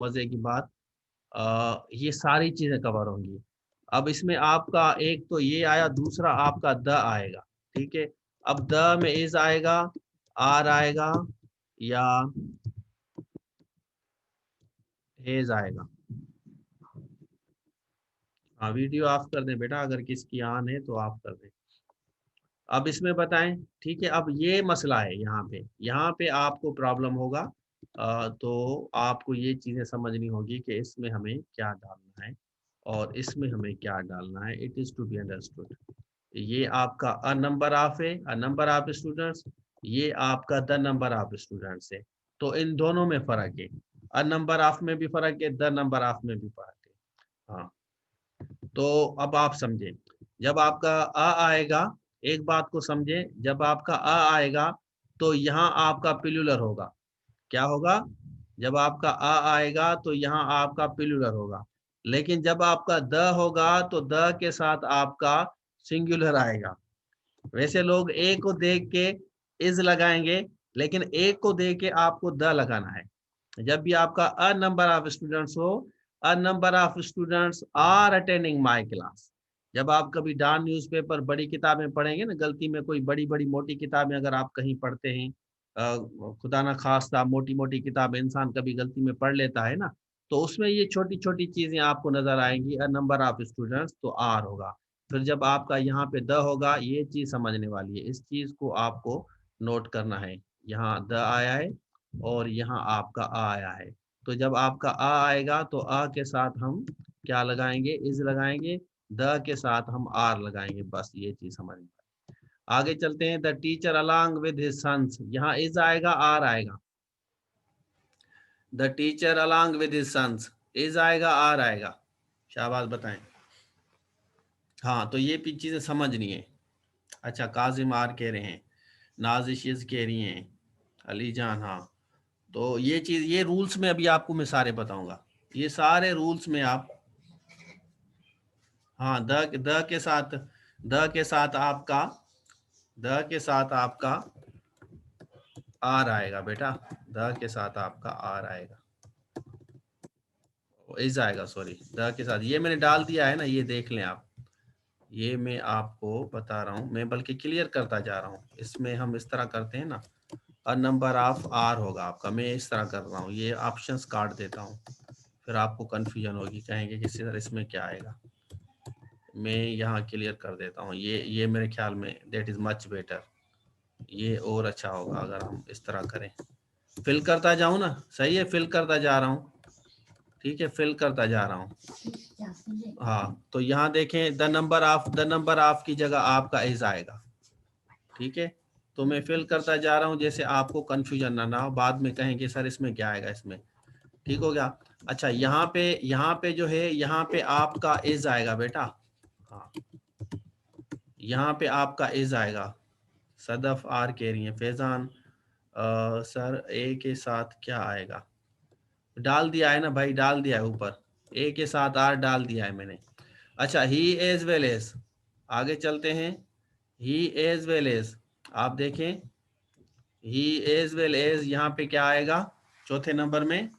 मजे की बात, ये सारी चीजें कवर होंगी। अब इसमें आपका एक तो ये आया, दूसरा आपका द आएगा। ठीक है, अब द में इज आएगा, आर आएगा या हेज आएगा। हाँ, वीडियो ऑफ कर दें बेटा, अगर किसकी ऑन है तो ऑफ कर दें। अब इसमें बताएं। ठीक है, अब ये मसला है यहाँ पे आपको प्रॉब्लम होगा। तो आपको ये चीजें समझनी होगी कि इसमें हमें क्या डालना है और इसमें हमें क्या डालना है। It is to be understood. ये आपका अ नंबर ऑफ है, अ नंबर ऑफ स्टूडेंट्स। ये आपका द नंबर ऑफ स्टूडेंट्स है। तो इन दोनों में फर्क है, अ नंबर ऑफ में भी फर्क है, द नंबर ऑफ में भी फर्क है। हाँ, तो अब आप समझे, जब आपका अ आएगा, एक बात को समझे, जब आपका अ आएगा तो यहाँ आपका पिलुलर होगा। क्या होगा? जब आपका अ आएगा तो यहाँ आपका पिलुलर होगा। लेकिन जब आपका द होगा तो द के साथ आपका सिंगुलर आएगा। वैसे लोग ए को देख के इज लगाएंगे, लेकिन ए को देख के आपको द लगाना है। जब भी आपका अ नंबर ऑफ स्टूडेंट्स हो, a number of students are attending my class. जब आप कभी डॉन न्यूज़पेपर बड़ी किताबें पढ़ेंगे ना, गलती में कोई बड़ी बड़ी मोटी किताबें अगर आप कहीं पढ़ते हैं, खुदा ना खास्ता मोटी मोटी किताब इंसान कभी गलती में पढ़ लेता है ना, तो उसमें ये छोटी छोटी चीजें आपको नजर आएंगी। अ नंबर ऑफ स्टूडेंट्स तो आर होगा। फिर जब आपका यहाँ पे द होगा, ये चीज समझने वाली है, इस चीज को आपको नोट करना है। यहाँ द आया है और यहाँ आपका आ आया है। तो जब आपका आ आएगा तो आ के साथ हम क्या लगाएंगे? इज लगाएंगे। द के साथ हम आर लगाएंगे। बस ये चीज समझ में। आगे चलते हैं। The teacher along with his sons, यहाँ इज आएगा, आर आएगा। The teacher along with his sons, is आएगा, आर आएगा। शाबाश, बताएं। हाँ, तो ये चीजें समझनी है। अच्छा, काजिम आर कह रहे हैं, नाजिश कह रही हैं, अली जान। हाँ, तो ये चीज, ये रूल्स में अभी आपको मैं सारे बताऊंगा। ये सारे रूल्स में आप, हाँ, द के साथ आपका, द के साथ आपका आर आएगा बेटा। द के साथ आपका आर आएगा, इज आएगा, सॉरी, द के साथ। ये मैंने डाल दिया है ना, ये देख लें आप। ये मैं आपको बता रहा हूँ, मैं बल्कि क्लियर करता जा रहा हूँ। इसमें हम इस तरह करते हैं ना, अ नंबर ऑफ आर होगा आपका। मैं इस तरह कर रहा हूँ, ये ऑप्शंस काट देता हूँ, फिर आपको कंफ्यूजन होगी, कहेंगे कि सर इसमें क्या आएगा। मैं यहाँ क्लियर कर देता हूँ। ये मेरे ख्याल में दैट इज मच बेटर। ये और अच्छा होगा अगर हम इस तरह करें। फिल करता जाऊँ ना, सही है, फिल करता जा रहा हूँ। ठीक है, फिल करता जा रहा हूँ। हाँ, तो यहाँ देखें, द नंबर ऑफ की जगह आपका इज आएगा। ठीक है, तो मैं फिल करता जा रहा हूँ, जैसे आपको कंफ्यूजन ना हो, बाद में कहेंगे सर इसमें क्या आएगा इसमें। ठीक हो गया? अच्छा, यहाँ पे जो है, यहाँ पे आपका इज आएगा बेटा। हाँ, यहाँ पे आपका इज आएगा। सदफ आर कह रही है, फैजान सर ए के साथ क्या आएगा? डाल दिया है ना भाई, डाल दिया है ऊपर, ए के साथ आर डाल दिया है मैंने। अच्छा, ही एज वेल एज, आगे चलते हैं। ही एज वेल एज, आप देखें, ही एज वेल एज यहाँ पे क्या आएगा चौथे नंबर में?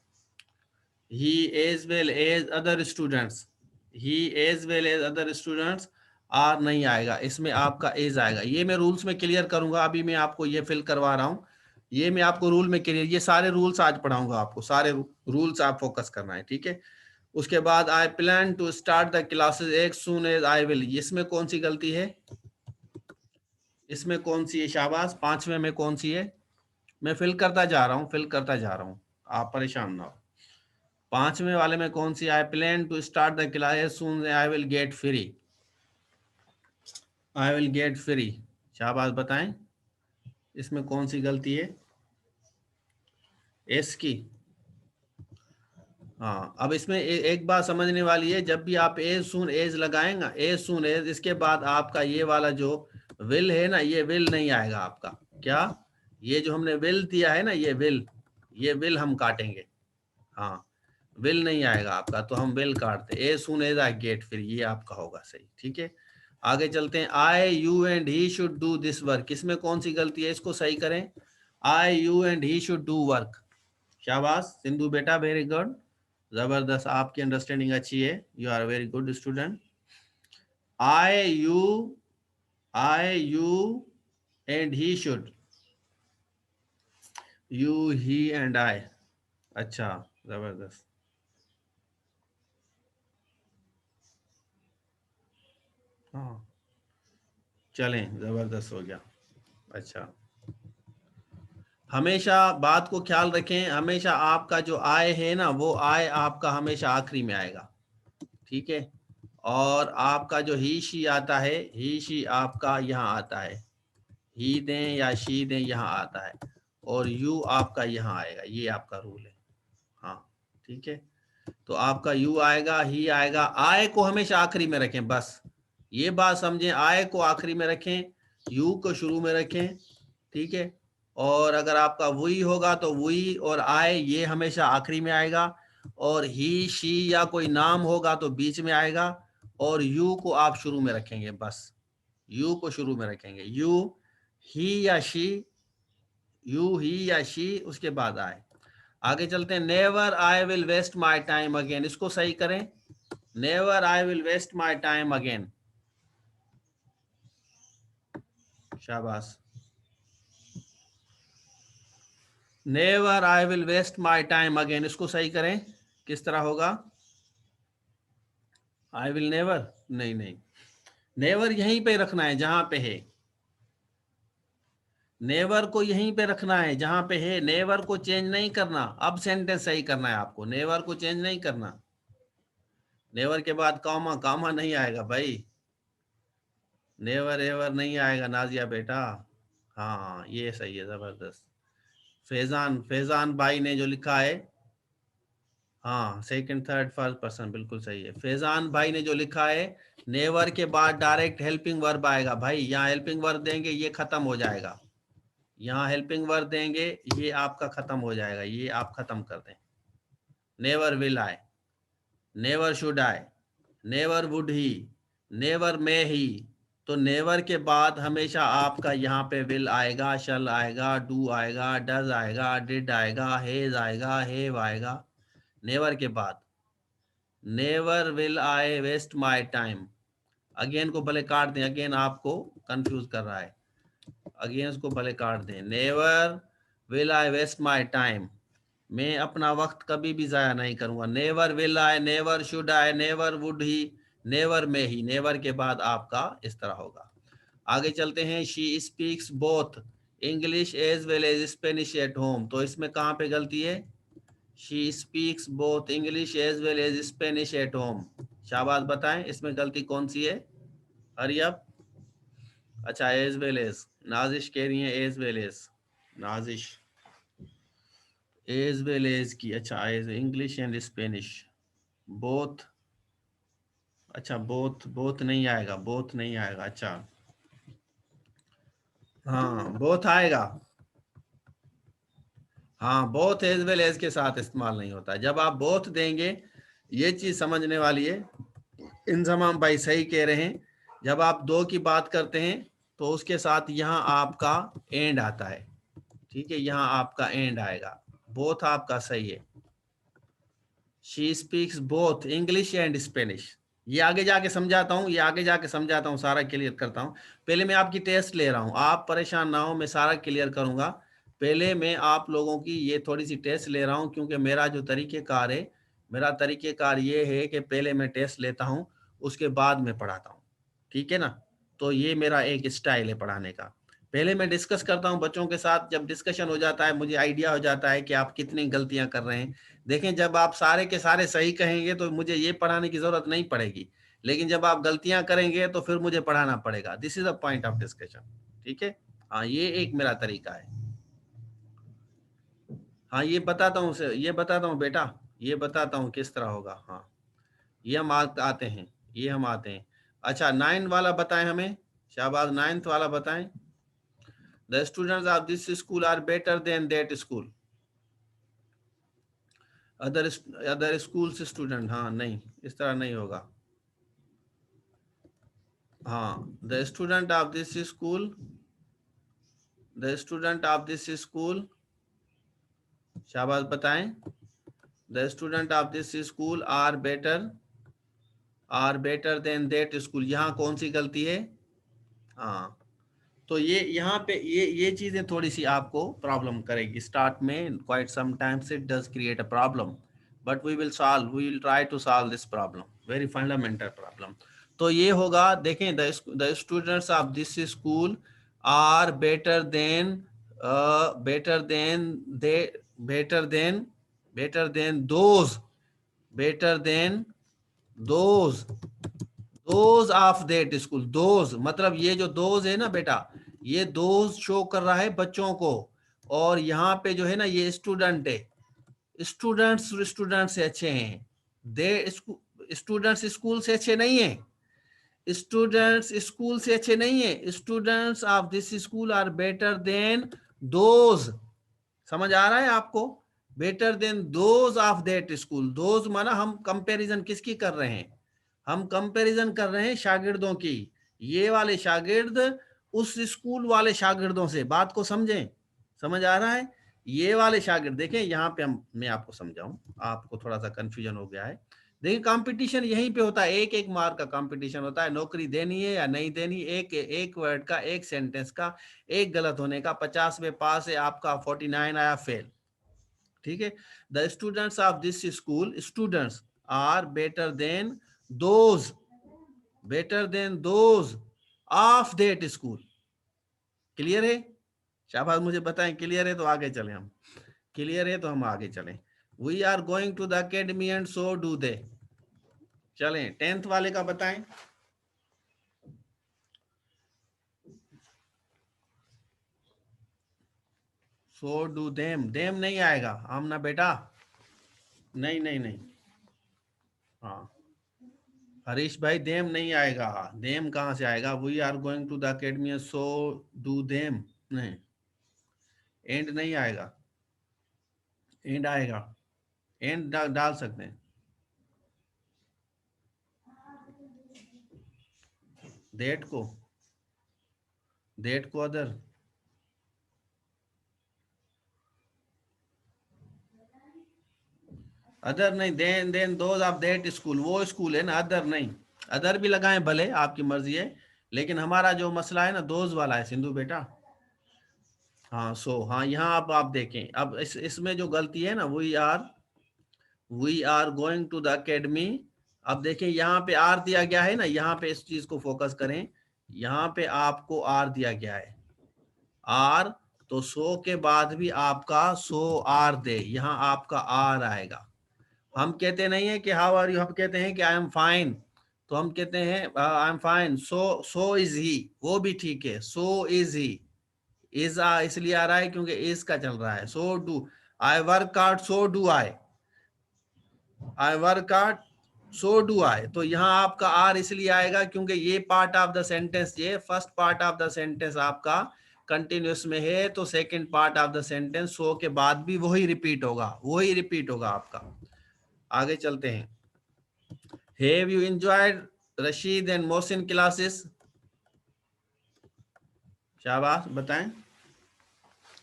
He as well as other students, he as well as other students, are नहीं आएगा, इसमें आपका एज आएगा। ये मैं रूल्स में क्लियर करूंगा, अभी मैं आपको ये फिल करवा रहा हूँ। ये मैं आपको रूल में क्लियर, ये सारे रूल्स आज पढ़ाऊंगा आपको, सारे रूल्स आप फोकस करना है। ठीक है, उसके बाद I plan to start the classes as soon as I will, इसमें कौन सी गलती है? इसमें कौन सी है? शाबाश, पांचवें में कौन सी है? मैं फिल करता जा रहा हूँ, फिल करता जा रहा हूँ, आप परेशान ना हो। पांचवें वाले में कौन सी? I plan to start the class soon I will get free, I will get free. शाबाश, बताएं इसमें कौन सी गलती है? एस की। हाँ, अब इसमें एक बात समझने वाली है, जब भी आप एज सून एज लगाएंगा, एज सून एज, इसके बाद आपका ये वाला जो विल है ना, ये विल नहीं आएगा आपका। क्या? ये जो हमने विल दिया है ना, ये विल हम काटेंगे। हाँ, विल नहीं आएगा आपका, तो हम विल काटते। ए सून एज आई गेट, फिर ये आपका होगा सही। ठीक है, आगे चलते हैं। I you and he should do this work, इसमें कौन सी गलती है? इसको सही करें। I you and he should do work. शाबाश सिंधु बेटा, वेरी गुड। जबरदस्त, आपकी अंडरस्टैंडिंग अच्छी है, you are very good student. I you and he should, you he and I. अच्छा, जबरदस्त। हाँ, चलें, जबरदस्त हो गया। अच्छा, हमेशा बात को ख्याल रखें, हमेशा आपका जो आय है ना, वो आय आपका हमेशा आखिरी में आएगा, ठीक है। और आपका जो ही शी आता है, ही शी आपका यहाँ आता है, ही दें या शी दें यहाँ आता है, और यू आपका यहाँ आएगा, ये आपका रूल है। हाँ, ठीक है। तो आपका यू आएगा, ही आएगा, आय को हमेशा आखिरी में रखें, बस ये बात समझें, आय को आखिरी में रखें, यू को शुरू में रखें, ठीक है। और अगर आपका वही होगा तो वही और आय ये हमेशा आखिरी में आएगा, और ही शी या कोई नाम होगा तो बीच में आएगा, और यू को आप शुरू में रखेंगे, बस यू को शुरू में रखेंगे, यू ही या शी, यू ही या शी, उसके बाद आए। आगे चलते हैं। Never I will waste my time again, इसको सही करें। Never I will waste my time again, शाबाश। Never I will waste my time again, इसको सही करें, किस तरह होगा? आई विल नेवर, नहीं नहीं, नेवर यहीं पे रखना है जहां पे है, नेवर को यहीं पे रखना है जहां पे है, नेवर को चेंज नहीं करना। अब सेंटेंस सही करना है आपको, नेवर को चेंज नहीं करना। नेवर के बाद कॉमा, कॉमा नहीं आएगा भाई, नेवर एवर नहीं आएगा नाजिया बेटा। हाँ, ये सही है, जबरदस्त। फैजान, फैजान भाई ने जो लिखा है, हाँ, सेकंड थर्ड फर्स्ट पर्सन, बिल्कुल सही है। फैजान भाई ने जो लिखा है, नेवर के बाद डायरेक्ट हेल्पिंग वर्ब आएगा भाई, यहाँ हेल्पिंग वर्ब देंगे ये खत्म हो जाएगा, यहाँ हेल्पिंग वर्ब देंगे ये आपका खत्म हो जाएगा, ये आप खत्म कर दें। Never will I, never should I, never would he, never may he. तो नेवर के बाद हमेशा आपका यहाँ पे विल आएगा, शल आएगा, डू आएगा, डज आएगा, डिड आएगा, हेज आएगा, हेव आएगा। नेवर के बाद never will I waste my time, again को भले काट दें, अगेन आपको कंफ्यूज कर रहा है, अगेन को भले काट दें। Never will I waste my time, मैं अपना वक्त कभी भी जाया नहीं करूंगा। Never will I, never should I, never would he, never may he, never के बाद आपका इस तरह होगा। आगे चलते हैं। She speaks both English as well as Spanish at home, तो इसमें कहाँ पे गलती है? She speaks both English as well as Spanish at home, शाबाश बताएं इसमें गलती कौन सी है? Hurry up. अच्छा, एज वेल एज, नाजिश कह रही है as well as, Nazish as well as की, अच्छा as English and Spanish both, अच्छा बोथ, बोथ नहीं आएगा, बोथ नहीं आएगा, अच्छा हाँ बोथ आएगा, हाँ बोथ एज वेल एज के साथ इस्तेमाल नहीं होता। जब आप बोथ देंगे, ये चीज समझने वाली है, इंजमाम भाई सही कह रहे हैं, जब आप दो की बात करते हैं तो उसके साथ यहाँ आपका एंड आता है, ठीक है, यहाँ आपका एंड आएगा, बोथ आपका सही है। She speaks both English and Spanish, ये आगे जाके समझाता हूँ, ये आगे जाके समझाता हूँ, सारा क्लियर करता हूँ। पहले मैं आपकी टेस्ट ले रहा हूँ, आप परेशान ना हो, मैं सारा क्लियर करूंगा। पहले मैं आप लोगों की ये थोड़ी सी टेस्ट ले रहा हूँ, क्योंकि मेरा जो तरीक़ेकार है, मेरा तरीक़ेकार ये है कि पहले मैं टेस्ट लेता हूँ, उसके बाद मैं पढ़ाता हूँ, ठीक है ना। तो ये मेरा एक स्टाइल है पढ़ाने का। पहले मैं डिस्कस करता हूँ बच्चों के साथ, जब डिस्कशन हो जाता है मुझे आइडिया हो जाता है कि आप कितनी गलतियां कर रहे हैं। देखें, जब आप सारे के सारे सही कहेंगे तो मुझे ये पढ़ाने की जरूरत नहीं पड़ेगी, लेकिन जब आप गलतियां करेंगे तो फिर मुझे पढ़ाना पड़ेगा। This is the point of discussion, ठीक है। हाँ, ये एक मेरा तरीका है। हाँ, ये बताता हूँ, ये बताता हूँ बेटा, ये बताता हूँ किस तरह होगा। हाँ, ये हम आते हैं, ये हम आते हैं। अच्छा, 9 वाला बताएं हमें, शाबाश, 9th वाला बताएं। The students of this school are better than that school, other other school से स्टूडेंट, हाँ नहीं, इस तरह नहीं होगा। हाँ, the student of this school, the student of this school, शाबाश बताएं। The student of this school are better than that school. यहाँ कौन सी गलती है? हाँ, तो ये यहाँ पे ये चीजें थोड़ी सी आपको प्रॉब्लम करेगी स्टार्ट में। Quite sometimes it does create a problem, but we will try to solve this problem, very fundamental problem. तो ये होगा, देखें, the students of this school are better than they better than better than those better than those those of that school. Those मतलब ये जो those है ना बेटा, ये दोज शो कर रहा है बच्चों को, और यहाँ पे जो है ना ये स्टूडेंट है। स्टूडेंट्स स्टूडेंट से अच्छे हैं, दे स्टूडेंट्स स्कूल से अच्छे नहीं है। स्टूडेंट्स स्कूल से अच्छे नहीं है। Students of this school are better than those. समझ आ रहा है आपको? Better than those of that school. Those माना हम कंपैरिजन किसकी कर रहे हैं? हम कंपैरिजन कर रहे हैं शागिर्दों की। ये वाले शागिर्द उस स्कूल वाले शागिर्दों से। बात को समझें, समझ आ रहा है? ये वाले शागिर्द देखें, यहाँ पे मैं आपको समझाऊं, आपको थोड़ा सा कंफ्यूजन हो गया है। देखिए, कंपटीशन यहीं पे होता है, एक एक मार्क का कंपटीशन होता है। नौकरी देनी है या नहीं देनी, एक एक वर्ड का, एक सेंटेंस का, एक गलत होने का। 50 में पास है आपका, 49 आया फेल। ठीक है। The students of this school, students are those better than those of that school. Clear है? शाबाश, मुझे बताएं क्लियर है तो आगे चलें हम। क्लियर है तो हम आगे चलें। We are going to the academy and so do they. चलें, 10th वाले का बताएं। सो डू देम। देम नहीं आएगा आमना बेटा, नहीं नहीं नहीं। हाँ हरीश भाई, देम नहीं आएगा। देम कहाँ से आएगा? We are going to the academy so do them, नहीं, एंड नहीं आएगा। एंड आएगा, एंड डाल सकते हैं। देट को, देट को अदर, अदर नहीं। Then those of that school, वो स्कूल है ना, अदर नहीं। अदर भी लगाएं भले, आपकी मर्जी है, लेकिन हमारा जो मसला है ना दोज वाला है सिंधु बेटा। हाँ सो, हाँ यहाँ आप देखें, अब इसमें जो गलती है ना, we are going to the academy. अब देखें यहाँ पे आर दिया गया है ना, यहाँ पे इस चीज को फोकस करें। यहाँ पे आपको आर दिया गया है, आर, तो सो के बाद भी आपका सो आर दे, यहाँ आपका आर आएगा। हम कहते नहीं है कि हाउ आर यू, हम कहते हैं कि आई एम फाइन, तो हम कहते हैं I am fine, so is he, वो भी ठीक है, सो इज ही। इज इसलिए आ रहा है क्योंकि इज का चल रहा है। So do I work hard, so do I work hard, so do I. तो यहाँ आपका आर इसलिए आएगा क्योंकि ये पार्ट ऑफ द सेंटेंस, ये first part of the sentence आपका कंटिन्यूस में है, तो second part of the sentence so के बाद भी वही रिपीट होगा, वही रिपीट होगा आपका। आगे चलते हैं। Have you enjoyed Rashid and Mohsin classes? शाबाश, बताएं।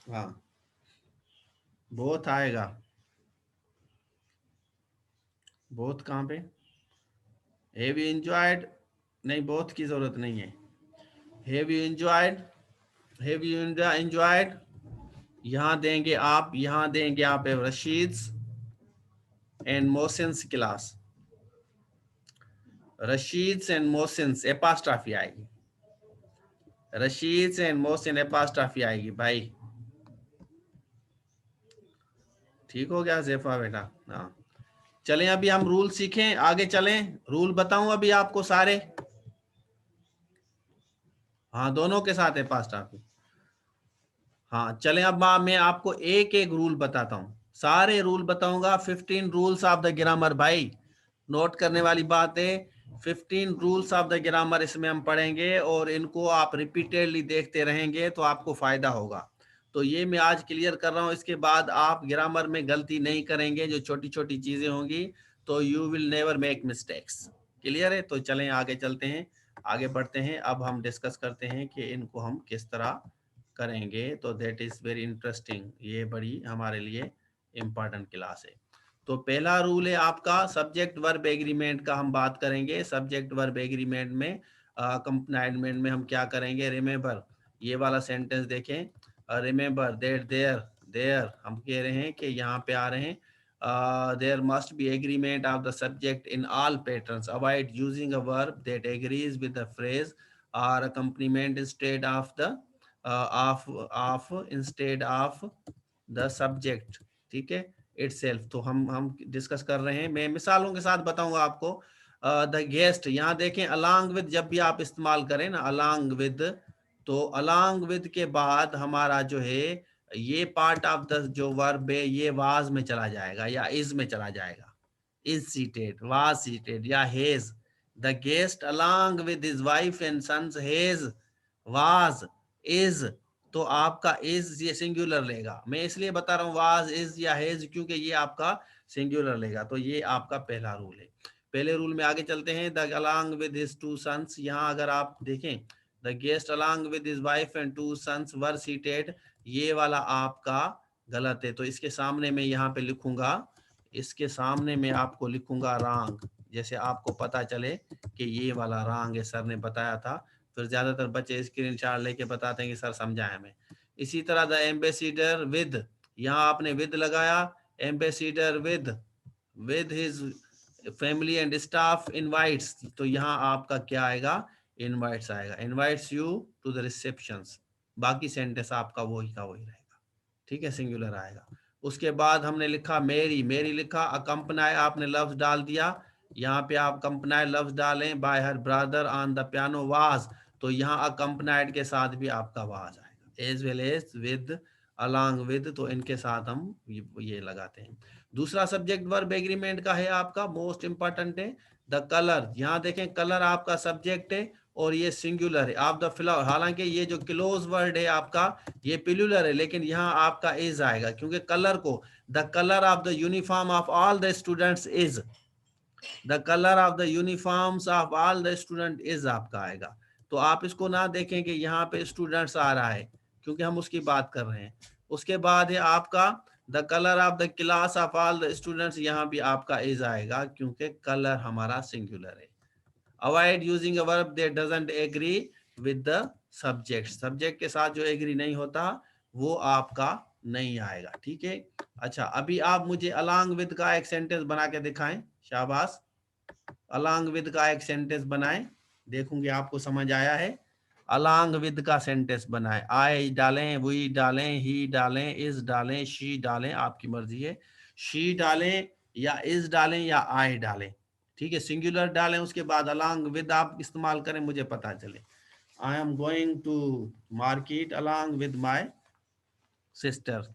हाँ, बहुत आएगा। बहुत कहाँ पे? हैव यू एंजॉयड, नहीं, बहुत की जरूरत नहीं है। Have you enjoyed, have you enjoyed, यहाँ देंगे आप, यहाँ देंगे आप Rashid and Mohsin class. Rashid and Mohsin apostrophe आएगी, रशीद एंड मोहसिन एपास्ट्राफी आएगी भाई। ठीक हो गया ज़ेफा बेटा? हाँ, चलें अभी हम रूल सीखें, आगे चलें। रूल बताऊं अभी आपको सारे? हाँ, दोनों के साथ है पास्ट आप। हाँ चलें, अब मैं आपको एक एक रूल बताता हूँ, सारे रूल बताऊंगा। 15 रूल्स ऑफ द ग्रामर भाई, नोट करने वाली बात है। 15 रूल्स ऑफ द ग्रामर इसमें हम पढ़ेंगे, और इनको आप रिपीटेडली देखते रहेंगे तो आपको फायदा होगा। तो ये मैं आज क्लियर कर रहा हूँ, इसके बाद आप ग्रामर में गलती नहीं करेंगे, जो छोटी छोटी चीजें होंगी, तो you will never make mistakes. Clear है? तो चलें आगे चलते हैं, आगे बढ़ते हैं। अब हम डिस्कस करते हैं कि इनको हम किस तरह करेंगे। तो दैट इज वेरी इंटरेस्टिंग, ये बड़ी हमारे लिए इम्पोर्टेंट क्लास है। तो पहला रूल है आपका सब्जेक्ट वर्ब एग्रीमेंट का, हम बात करेंगे। सब्जेक्ट वर्ब एग्रीमेंट में अकम्पनाइडमेंट में हम क्या करेंगे, रिमेंबर ये वाला सेंटेंस देखें, रिमेंबर दैट देयर, देयर हम कह रहे हैं कि यहाँ पे आ रहे हैं, there must be agreement of the subject in all patterns, avoid using a verb that agrees with the phrase और accompaniment instead of the instead of the subject, ठीक है, इटसेल्फ। तो हम डिस्कस कर रहे हैं, मैं मिसालों के साथ बताऊंगा आपको। द गेस्ट, यहाँ देखें अलोंग विद जब भी आप इस्तेमाल करें ना अलोंग विद, तो अलोंग विद के बाद हमारा जो है ये पार्ट ऑफ द जो वर्ब है ये वाज में चला जाएगा या इज में चला जाएगा। इज सीटेड, वाज सीटेड या has. The guest along with his wife and sons has, was, is, तो आपका इज ये सिंगुलर लेगा। मैं इसलिए बता रहा हूँ वाज, इज या हेज क्योंकि ये आपका सिंगुलर लेगा। तो ये आपका पहला रूल है। पहले रूल में आगे चलते हैं। The along with his two sons, यहाँ अगर आप देखें the guest along with his wife and two sons were seated, ये वाला आपका गलत है। तो इसके सामने मैं यहाँ पे लिखूंगा, इसके सामने मैं आपको लिखूंगा रॉन्ग, जैसे आपको पता चले कि ये वाला रॉन्ग है, सर ने बताया था। फिर ज्यादातर बच्चे स्क्रीनशॉट लेके बताते हैं कि सर समझाया हमें। इसी तरह द एम्बेसिडर विद, यहाँ आपने विद लगाया, ambassador with his family and staff invites, तो यहाँ आपका क्या आएगा, इनवाइट्स आएगा, invites you to the receptions. बाकी सेंटेंस आपका वही का वही रहेगा, ठीक है, सिंगुलर आएगा। उसके बाद हमने लिखा मेरी, मेरी लिखा, अकम्पनाई आपने लफ्ज डाल दिया, यहाँ पे आप कंपनाइड लफ्ज डालें, by her brother on the piano was, तो यहाँ अकम्पनाइड के साथ भी आपका वाज आएगा, as well as with, along with, तो इनके साथ हम ये लगाते हैं। दूसरा सब्जेक्ट वर्ब एग्रीमेंट का है आपका मोस्ट इंपॉर्टेंट है द कलर। यहाँ देखें कलर आपका सब्जेक्ट है और ये सिंगुलर है ऑफ द फ्लावर, हालांकि ये जो क्लोज वर्ड है आपका ये प्लूरल है, लेकिन यहाँ आपका इज आएगा क्योंकि कलर को, the colour of the uniform of all the students is, the colour of the uniforms of all the student is आपका आएगा। तो आप इसको ना देखें कि यहाँ पे स्टूडेंट्स आ रहा है क्योंकि हम उसकी बात कर रहे हैं। उसके बाद है आपका the colour of the class of all the students, यहाँ भी आपका इज आएगा क्योंकि कलर हमारा सिंगुलर है। Avoid using a verb that doesn't agree with the subject, subject के साथ जो एग्री नहीं होता वो आपका नहीं आएगा, ठीक है। अच्छा, अभी आप मुझे अलोंग विद का एक सेंटेंस बना के दिखाएं, शाबाश। अलोंग विद का एक सेंटेंस बनाएं, देखूंगी आपको समझ आया है। अलोंग विद का सेंटेंस बनाएं, आई डालें, वी डालें, ही डालें, इज डालें, शी डालें, आपकी मर्जी है। शी डालें या इज डालें या आई डालें, ठीक है, सिंगुलर डालें। उसके बाद अलोंग विद आप इस्तेमाल करें, मुझे पता चले। I am going to market along with my sister.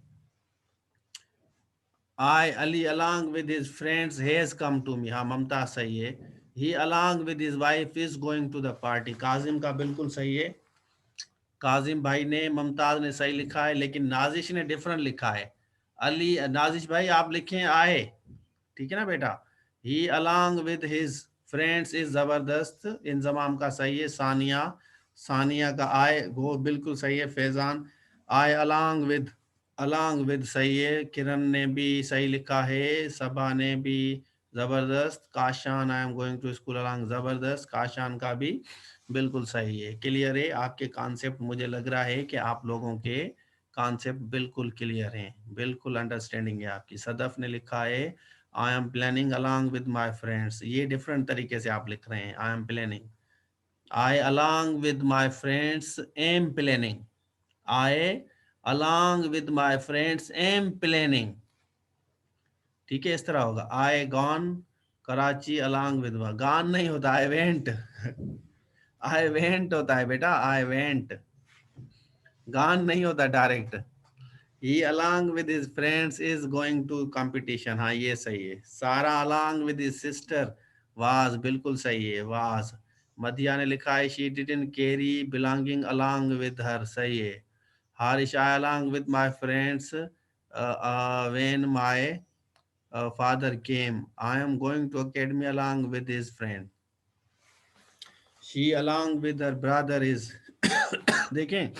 I, Ali, along with his friends, has come to me. हाँ, ममता सही है। He, along with his wife, is going to the party. Kazim का बिल्कुल सही है। काजिम भाई ने, ममताज ने सही लिखा है, लेकिन नाजिश ने डिफरेंट लिखा है। अली, नाजिश भाई आप लिखें आए, ठीक है ना बेटा। He, along with his friends, is जबरदस्त, इंजमाम का सही है। सानिया, सानिया का आए वो बिल्कुल सही है। फैजान, I, along with सही है। किरण ने भी सही लिखा है। सबा ने भी जबरदस्त। Kashan, I am going to school along, जबरदस्त, काशान का भी बिल्कुल सही है। क्लियर है आपके कॉन्सेप्ट, मुझे लग रहा है कि आप लोगों के कॉन्सेप्ट बिल्कुल क्लियर हैं, बिल्कुल अंडरस्टैंडिंग है आपकी। सदफ ने लिखा है I am planning along with my friends, ये डिफरेंट तरीके से आप लिख रहे हैं। I am planning, I along with my friends am planning, I along with my friends am planning, ठीक है, इस तरह होगा। I gone Karachi along with, gone नहीं होता, आई वेंट आई वेंट होता है बेटा, आई वेंट, गॉन नहीं होता direct. He along with his friends is going to competition, हाँ ये सही है। सारा along with his sister was, बिल्कुल सही है, was। मधिया ने लिखा है she didn't carry belonging along with her, सही है। Harish, I along with my friends when my father came, I am going to academy along with his friend। she along with her brother is देखें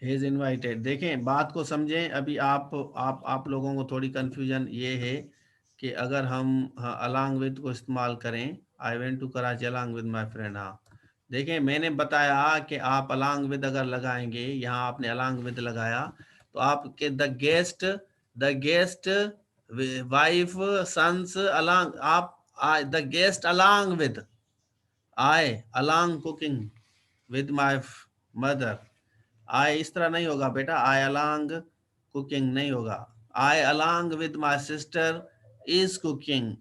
he is invited. देखें बात को समझें। अभी आप लोगों को थोड़ी कंफ्यूजन ये है कि अगर हम अलोंग विद को इस्तेमाल करें, I went to Karachi along with my friend. हाँ देखें मैंने बताया कि आप अलोंग विद अगर लगाएंगे, यहाँ आपने अलोंग विद लगाया तो आपके the guest wife sons along, आप the guest along with, I along cooking with my mother. I इस तरह नहीं होगा बेटा, आई अलोंग कुकिंग नहीं होगा। I along with my sister is cooking,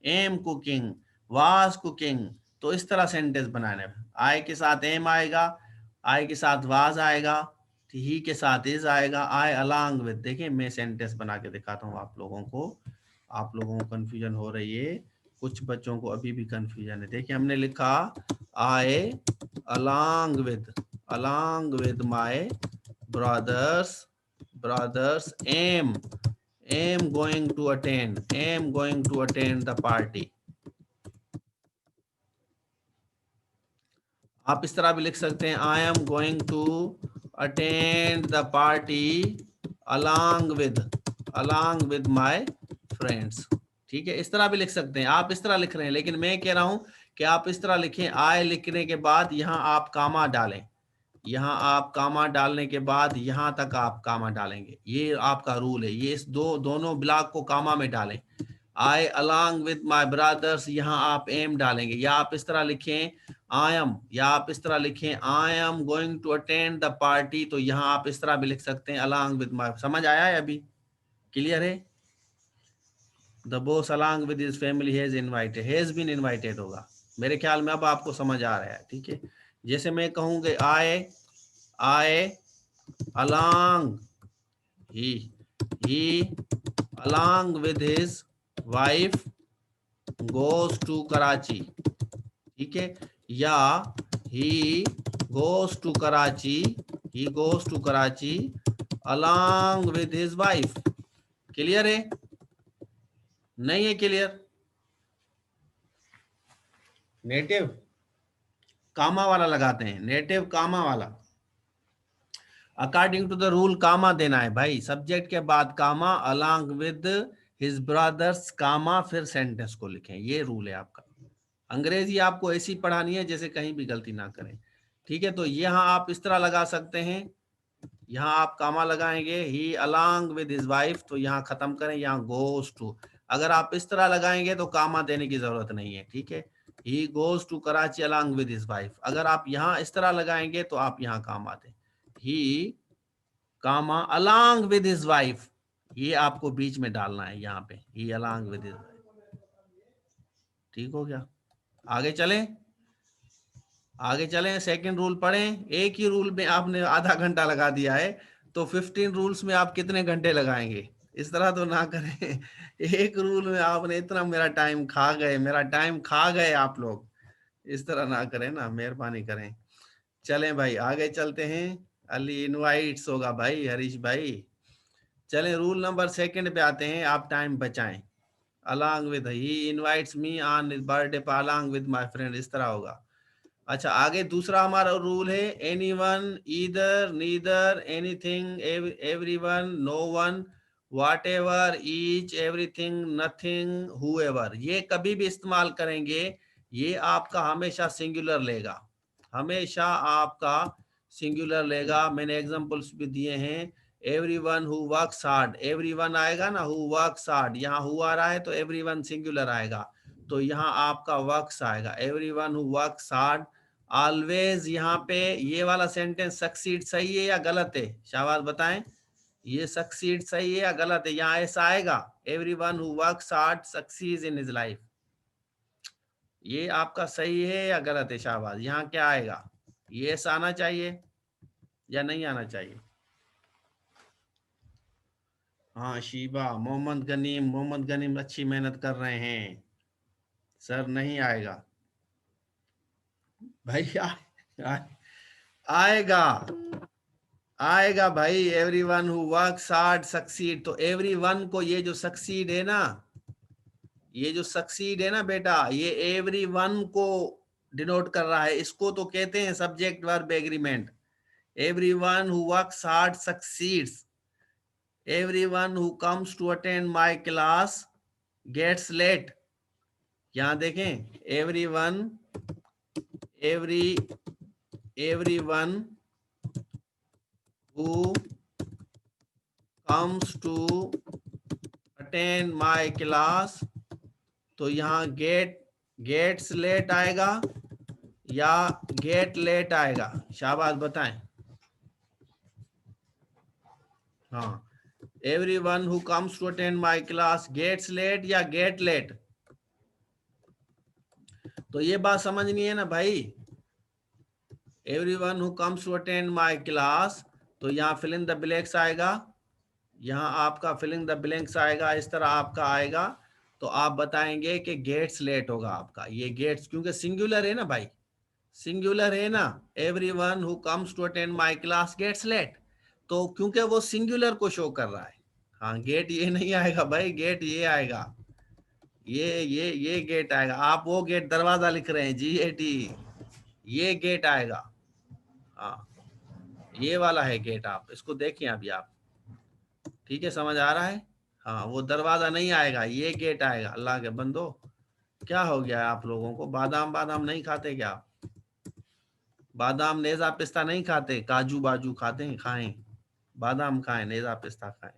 am cooking, was cooking. तो इस तरह सेंटेंस बनाने में आई के साथ एम आएगा, आई के साथ वाज आएगा, ही के साथ इज आएगा, आई अलोंग विद। देखिए मैं सेंटेंस बना के दिखाता हूँ आप लोगों को। आप लोगों को कंफ्यूजन हो रही है, कुछ बच्चों को अभी भी कंफ्यूजन है। देखिए हमने लिखा आई along with my brothers am going to attend the party। आप इस तरह भी लिख सकते हैं I am going to attend the party along with my friends. ठीक है, इस तरह भी लिख सकते हैं। आप इस तरह लिख रहे हैं, लेकिन मैं कह रहा हूं कि आप इस तरह लिखें, आई लिखने के बाद यहां आप कामा डालें, यहाँ आप कामा डालने के बाद यहाँ तक आप कामा डालेंगे। ये आपका रूल है। ये इस दोनों ब्लॉक को कामा में डालें। आई अलोंग विद माय ब्रदर्स, यहाँ आप एम डालेंगे। या आप इस तरह लिखें आई एम, या आप इस तरह लिखें I am going to attend the party, तो यहाँ आप इस तरह भी लिख सकते हैं अलोंग विद माय। समझ आया है? अभी क्लियर है? The boss along with his family has invited, has been invited होगा। मेरे ख्याल में अब आपको समझ आ रहा है। ठीक है, जैसे मैं कहूँगे आई along he along with his wife goes to Karachi। ठीक है, या he goes to Karachi along with his wife। Clear है? नहीं है क्लियर? नेटिव कामा वाला लगाते हैं, नेटिव कामा वाला। अकॉर्डिंग टू द रूल कामा देना है भाई, सब्जेक्ट के बाद कामा, अलोंग विद हिज ब्रदर्स कामा, फिर सेंटेंस को लिखें। ये रूल है आपका। अंग्रेजी आपको ऐसी पढ़ानी है जैसे कहीं भी गलती ना करें। ठीक है, तो यहाँ आप इस तरह लगा सकते हैं, यहाँ आप कामा लगाएंगे, ही अलोंग विद हिज वाइफ, तो यहाँ खत्म करें, यहाँ गोज टू। अगर आप इस तरह लगाएंगे तो कामा देने की जरूरत नहीं है। ठीक है, he goes to Karachi along with his wife. अगर आप यहाँ इस तरह लगाएंगे तो आप यहाँ कामा दें, ही कामा अलोंग विद हिज वाइफ, ये आपको बीच में डालना है यहाँ पे, ही अलोंग विद हिज वाइफ। ठीक हो गया? आगे चलें, सेकंड रूल पढ़ें। एक ही रूल में आपने आधा घंटा लगा दिया है, तो 15 रूल्स में आप कितने घंटे लगाएंगे? इस तरह तो ना करें। एक रूल में आपने इतना मेरा टाइम खा गए आप लोग। इस तरह ना करें ना, मेहरबानी करें। चलें भाई आगे चलते हैं। अली इनवाइट्स होगा भाई, हरीश भाई। चलें रूल नंबर सेकंड पे आते हैं, आप टाइम बचाएं। along with, he invites me on his birthday along with my friend, इस तरह होगा। अच्छा आगे दूसरा हमारा रूल है, anyone, either, neither, anything, everyone, no one, whatever, each, everything, nothing, whoever। ये कभी भी इस्तेमाल करेंगे, ये आपका हमेशा सिंगुलर लेगा, हमेशा आपका सिंगुलर लेगा। मैंने एग्जांपल्स भी दिए हैं। Everyone who works hard, everyone आएगा ना, हु वर्क्स हार्ड, यहाँ हु आ रहा है तो एवरीवन सिंगुलर आएगा, तो यहाँ आपका वर्क्स आएगा, everyone who works hard. Always, यहाँ पे ये वाला सेंटेंस सक्सीड सही है या गलत है? शाबाश बताएं, ये सक्सीड सही है या गलत है? यहाँ ऐसा आएगा, everyone who works hard succeeds in his life. ये आपका सही है या गलत है? शाबाश। यहाँ क्या आएगा? ये ऐसा आना चाहिए या नहीं आना चाहिए? हाँ शीबा, मोहम्मद गनीम अच्छी मेहनत कर रहे हैं सर। नहीं आएगा भाई, आएगा आएगा भाई। Everyone who works hard succeed, तो एवरीवन को ये जो सक्सीड है ना, ये जो सक्सीड है ना बेटा, ये एवरीवन को डिनोट कर रहा है। इसको तो कहते हैं subject verb agreement. everyone who works hard succeeds, everyone who comes to attend my class gets late. यहाँ देखें, everyone who comes to attend my class, तो यहाँ gets late आएगा या get late आएगा? शाबाश बताएं। हाँ, everyone who comes to attend my class gets late या get late? तो ये बात समझनी है ना भाई। everyone who comes to attend my class, तो यहाँ fill in the blanks आएगा, यहाँ आपका fill in the blanks आएगा, इस तरह आपका आएगा। तो आप बताएंगे कि gets late होगा आपका। ये gets क्योंकि सिंगुलर है ना भाई, सिंगुलर है ना, everyone who comes to attend my class gets late, तो क्योंकि वो सिंगुलर को शो कर रहा है। हाँ, गेट ये नहीं आएगा भाई, गेट ये आएगा, ये गेट आएगा। आप वो गेट दरवाजा लिख रहे हैं, GAT, ये गेट आएगा। हाँ, ये वाला है गेट, आप इसको देखिए अभी आप, ठीक है, समझ आ रहा है? हाँ, वो दरवाजा नहीं आएगा, ये गेट आएगा। अल्लाह के बंदो, क्या हो गया आप लोगों को? बादाम नहीं खाते क्या? बादाम नेजा पिस्ता नहीं खाते? काजू बाजू खाते हैं? खाएं, बादाम खाएं, नेजा पिस्ता खाएं।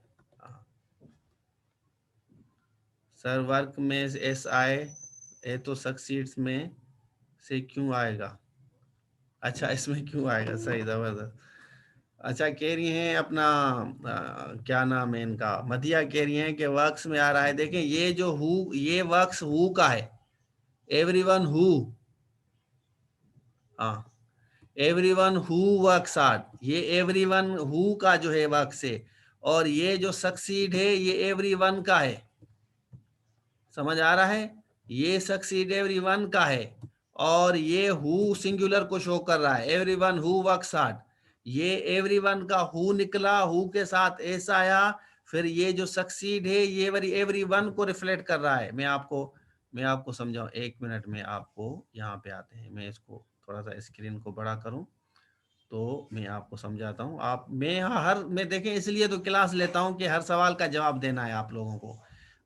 सर वर्क में SI तो सक्सीड्स में से क्यों आएगा? अच्छा, इसमें क्यों आएगा? सही, जबरदस्त। अच्छा, कह रही हैं अपना क्या नाम है इनका, मधिया कह रही हैं कि वर्क्स में आ रहा है। देखें, ये जो हु, ये वर्क्स हु का है, एवरीवन हु, हाँ, एवरीवन हु वर्क्स हार्ड, ये एवरीवन हु का जो है वर्क से, और ये जो सक्सीड है ये एवरीवन का है। समझ आ रहा है? ये सक्सीड एवरीवन का है, और ये हु सिंगुलर को शो कर रहा है, एवरीवन हु वर्क्स हार्ड। ये एवरीवन का हु निकला, हु के साथ एस आया, फिर ये जो सक्सीड है ये एवरीवन को रिफ्लेक्ट कर रहा है। मैं आपको समझाऊं, 1 मिनट में आपको यहाँ पे आते हैं। मैं इसको थोड़ा सा स्क्रीन को बड़ा करूं तो मैं आपको समझाता हूँ। मैं देखें, इसलिए तो क्लास लेता हूँ कि हर सवाल का जवाब देना है आप लोगों को।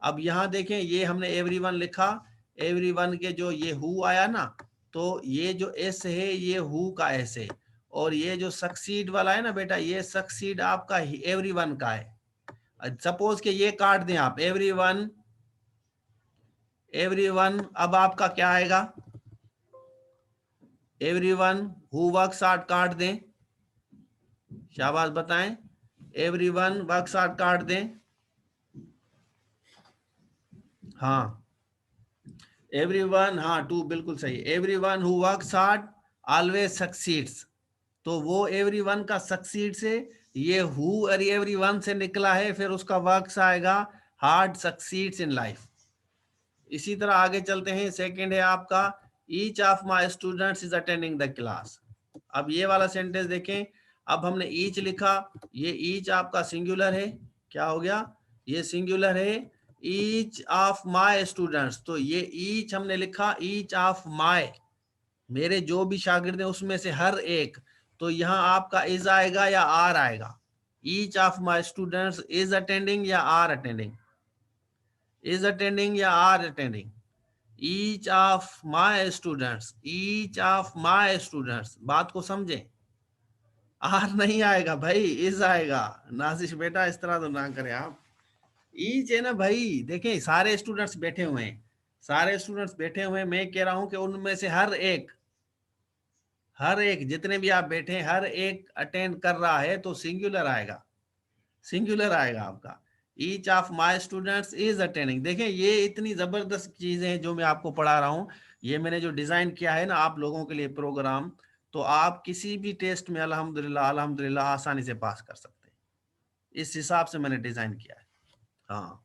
अब यहाँ देखें, ये हमने एवरीवन लिखा, एवरीवन के जो ये हु आया ना, तो ये जो एस है ये हु का एस है, और ये जो सक्सीड वाला है ना बेटा, ये सक्सीड आपका एवरीवन का है। सपोज के ये काट दें आप, एवरीवन, अब आपका क्या आएगा? एवरीवन हु वर्क्स हार्ड काट दें, शाबाश बताएं, एवरीवन वर्क्स हार्ड काट दें। हाँ, एवरीवन, हाँ, 2 बिल्कुल सही। Everyone who works hard always succeeds, तो वो एवरीवन का सक्सीड से ये हु और एवरीवन से निकला है, फिर उसका वर्क्स आएगा, हार्ड सक्सीड्स इन लाइफ। इसी तरह आगे चलते हैं। सेकंड है आपका, each of my students is attending the class. अब ये वाला सेंटेंस देखें, अब हमने ईच लिखा, ये ईच आपका सिंगुलर है, क्या हो गया? ये सिंगुलर है, ईच ऑफ माय स्टूडेंट्स, तो ये ईच हमने लिखा, ईच ऑफ माय, मेरे जो भी शागिर्द हैं उसमें से हर एक, तो यहाँ आपका इज आएगा या आर आएगा? Each of my students is attending या आर अटेंडिंग? इज अटेंडिंग या are attending? Each of my students, each of my students, बात को समझें। आर नहीं आएगा भाई, इज आएगा। नाजिश बेटा, इस तरह तो ना करें आप। ईच है ना भाई, देखें सारे स्टूडेंट्स बैठे हुए हैं, सारे स्टूडेंट्स बैठे हुए हैं, मैं कह रहा हूं कि उनमें से हर एक जितने भी आप बैठे हैं, हर एक अटेंड कर रहा है, तो सिंगुलर आएगा, सिंगुलर आएगा आपका। Each of my students is attending. देखें, ये इतनी जबरदस्त चीजें हैं जो मैं आपको पढ़ा रहा हूँ, ये मैंने जो डिजाइन किया है ना आप लोगों के लिए प्रोग्राम, तो आप किसी भी टेस्ट में अल्हम्दुलिल्लाह अल्हम्दुलिल्लाह आसानी से पास कर सकते हैं, इस हिसाब से मैंने डिजाइन किया है। हाँ,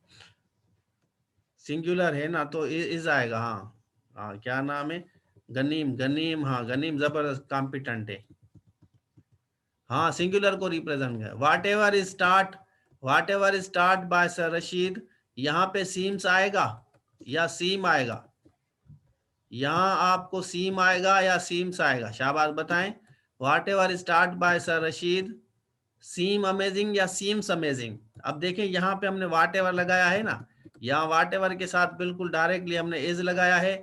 सिंगुलर है ना, तो इज आएगा। हाँ, हाँ, क्या नाम है? गनीम, हाँ, गनीम जबरदस्त कॉम्पिटेंट है। हाँ, सिंगुलर को रिप्रेजेंट कर, whatever start by sir Rashid, यहाँ पे सीम्स आएगा या सीम आएगा? यहाँ आपको सीम आएगा या सीम्स आएगा? शाबाश बताएं। What ever start by sir Rashid, seem amazing या सीम्स अमेजिंग। अब देखें यहाँ पे हमने व्हाट एवर लगाया है ना, यहाँ व्हाट एवर के साथ बिल्कुल डायरेक्टली हमने इज लगाया है,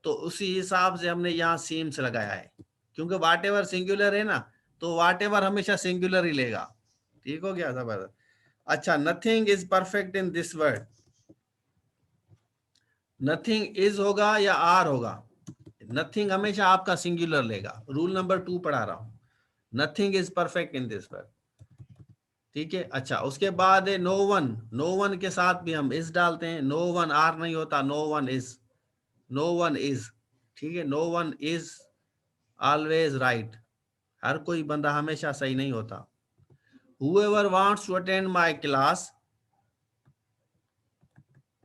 तो उसी हिसाब से हमने यहाँ सीम्स लगाया है, क्योंकि व्हाट एवर सिंगुलर है ना, तो व्हाट एवर हमेशा सिंगुलर ही लेगा। ठीक हो गया, जबरदस्त। अच्छा, nothing is perfect in this word, nothing is होगा या आर होगा, नथिंग हमेशा आपका सिंगुलर लेगा। रूल नंबर 2 पढ़ा रहा हूं, nothing is perfect in this word. ठीक है। अच्छा, उसके बाद है नो वन, नो वन के साथ भी हम इज डालते हैं, नो वन आर नहीं होता, no one is, no one is. ठीक है, no one is always right, हर कोई बंदा हमेशा सही नहीं होता। whoever wants to attend my class,